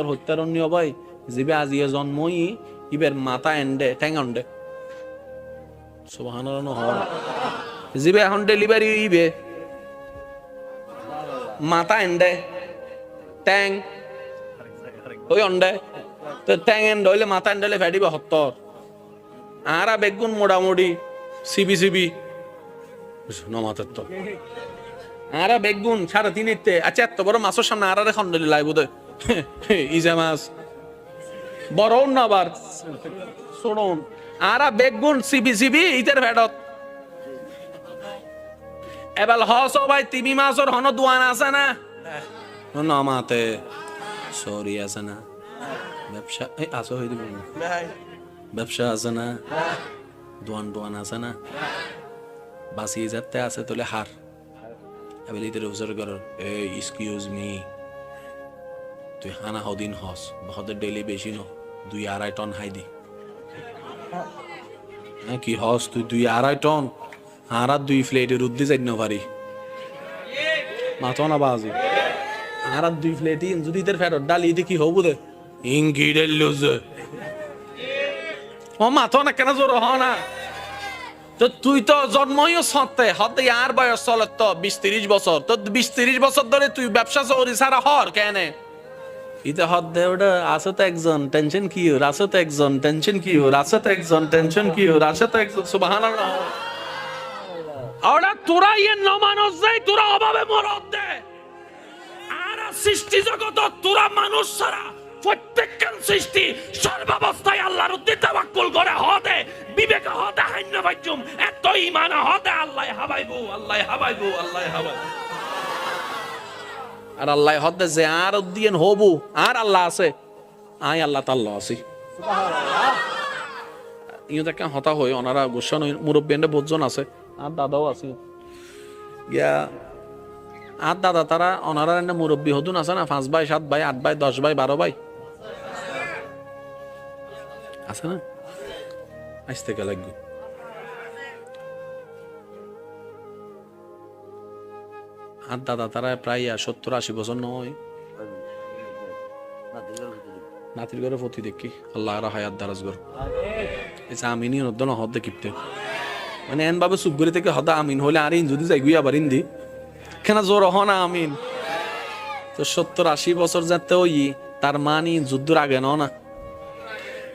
হত্যারণ্য ভাই, যেবে আজিয়া জন্মই ইবের মাথা এন্ডে ট্যাং অন্ডে সুবহানাল্লাহ হল জিবে এখন ডেলিভারি ইবে মাথা এন্ডে ট্যাং ওই অন্ডে তো ট্যাং এন্ড হইলে মাথা এন্ডলে ফেডিবে হত্তর আরা বেগুন মোটামুটি সিবি সিবি নমাতের তো আরা বেগুন 3.5 আচ্ছা এত বড় মাছের সামনে আরা রে খন্ডলি লাই বোধ ইজা মাছ বড় না আবার শুনুন আরা বেগুন সিবি সিবি ইতের ভেডত এবার হস ভাই তিমি মাছর হন দোয়ান আছে না নমাতে সরি আছে না ব্যবসা এই আসো হই দিব ব্যবসা আছে না দোয়ান আছে না বাসি যাতে আছে তোলে হার এবার ইতের অবসর কর এই এক্সকিউজ মি তুই হানা হদিন হস বহদের ডেইলি বেশি ন 2-2.5 টন হাই দি কি হস তুই 2-2.5 টন আর 2 প্লেটের উদ্দি যাই না পারি মাথা না বাজি আর 2 প্লেটই যদি ইতের ফেরত ডালি ইতে কি হবো দে ইঙ্গি ডেলুজ ও মাথা না কেন জোর হ না তো তুই তো জন্মই সত্তে হতে আর বয়স চলে তো 20-30 বছর তো 20-30 বছর ধরে তুই ব্যবসা চৌরি সারা হর কেন ইতে হদ দে ওটা আছে তো একজন টেনশন কি ওর আছে তো একজন টেনশন কি ওর আছে তো একজন টেনশন কি ওর আছে তো একজন সুবহানাল্লাহ ওরা তোরা ইয়ে নমানুষ যাই তোরা অভাবে মরদ দে আর সৃষ্টি জগত তোরা মানুষ ছাড়া প্রত্যেকজন সৃষ্টি সর্বাবস্থায় আল্লাহর উদ্দেশ্যে তাওয়াক্কুল করে হদে বিবেক হদে হাইন্য বাজুম এত ঈমান হদে আল্লাহ হাবাইবো আল্লাহ হাবাইবো আল্লাহ হাবাইবো আর আল্লাহ হদে যে আর উদ্দিন হবু আর আল্লাহ আছে আই আল্লাহ তাআলা আছি সুবহানাল্লাহ ইও দেখে হতা হয় ওনারা গোসান মুরব্বিয়ানরা বহুজন আছে আর দাদাও আছে ইয়া আর দাদা তারা ওনারা এনে মুরব্বি হদুন আছে না 5 ভাই 7 ভাই 8 ভাই 10 ভাই 12 ভাই আছে না আসতে কে লাগবে আর দাদা তারা প্রায় 70-80 বছর নয় নাতির ঘরে ফতি দেখি আল্লাহ রা হায়াত দারাজ গর এসা আমিনি নদন হদ কিপতে মানে এন ভাবে সুগরি থেকে হদা আমিন হলে আর ইন যদি যাই গুই আবার ইন্দি কেন জোর হ না আমিন তো 70-80 বছর যাতে ওই তার মানি যুদ্ধর আগে না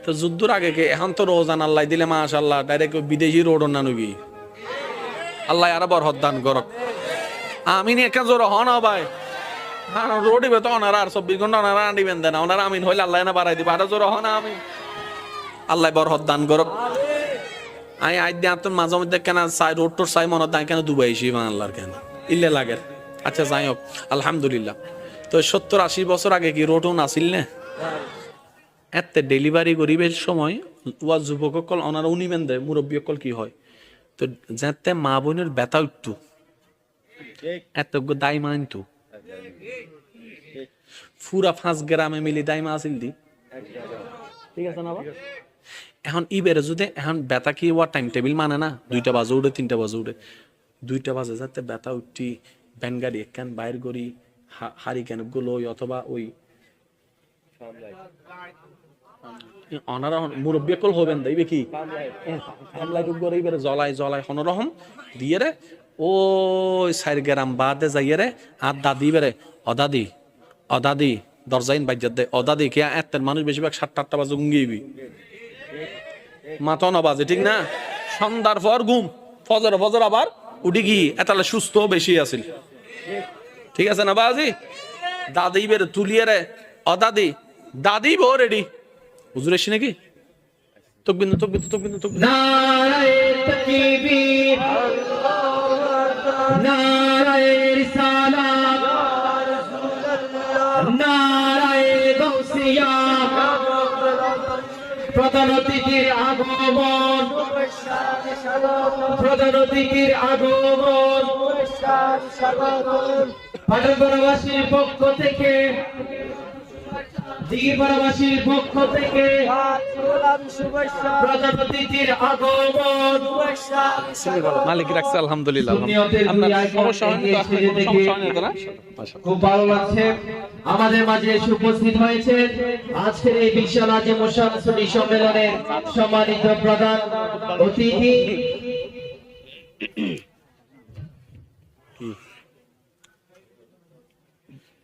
তো যুদ্ধর আগে কে এখন তো রোজান আল্লাহ দিলে মাশাআল্লাহ ডাইরেক্ট বিদেশি রোড না নবি আল্লাহ আর বরকত দান করক আমিন একা জোর হ না ভাই হ্যাঁ রোডি বে তো ওনারা আর 24 ঘন্টা ওনারা দিবেন দেন ওনারা আমিন হইলে আল্লাহ না বাড়াই দিবে আর জোর হ না আমিন আল্লাহ বরকত দান করক আই আইদি আপন মাঝে মধ্যে কেন সাই রোড টোর সাই মনে দাই কেন দুবাইছি মান আল্লাহর কেন ইল্লে লাগে আচ্ছা যাই হোক আলহামদুলিল্লাহ তো 70-80 বছর আগে কি রোডও নাছিল না এত ডেলিভারি গরিবের সময় ওয়া যুবকসকল ওনারা উনিবেন দেয় মুরব্বীসকল কি হয় তো যাতে মা বোনের ব্যথা উঠতো এত দায় মানতো পুরা 5 গ্রামে মিলি দায় মা আসিল দি ঠিক আছে না এখন ইবেরে যদি এখন ব্যথা কি ওয়া টাইম টেবিল মানে না 2টা বাজে উঠে 3টা বাজে উঠে 2টা বাজে যাতে ব্যথা উঠি ব্যান গাড়ি একখান বাইর করি হারি কেন গুলো অথবা ওই অনারা মুরব্বী কল হবেন দাইবে কি লাইট করে ইবেরে জ্বলাই হনরহম দিয়ে রে ওই 4 গ্রাম বাদে যাইয়ে রে আর দাদি বেরে অদাদি দরজাইন বাইজাত দে অদাদি কে এতের মানুষ বেশিরভাগ 7-8টা বাজে ঘুমিয়েবি মাথা না বাজে ঠিক না সন্ধ্যার পর ঘুম ফজর আবার উঠি কি এতালে সুস্থ বেশি আছিল ঠিক আছে না বাজি দাদি বের তুলিয়ে রে দাদি বো রেডি হুজুর এসে নাকি তকবির
নারায়ে তাকবীর নারায়ে রিসালাত নারায়ে গাউসিয়া প্রধান অতিথির আগমন পাঠানপাড়াবাসীর পক্ষ থেকে দিঘিপাড়াবাসীর পক্ষ থেকে প্রধান অতিথির আগমন।
মালিক রাখছে আলহামদুলিল্লাহ।
সুন্নিয়তের
আপনার
দুই আইকন
সমস্যা হয়নি তো?
এগিয়ে এসে দেখে
সমস্যা হয়নি তো না?
খুব ভালো লাগছে। আমাদের মাঝে এসে উপস্থিত হয়েছেন আজকের এই বিশাল আজিম সুন্নি সম্মেলনের সম্মানিত প্রধান অতিথি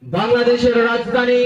বাংলাদেশের রাজধানী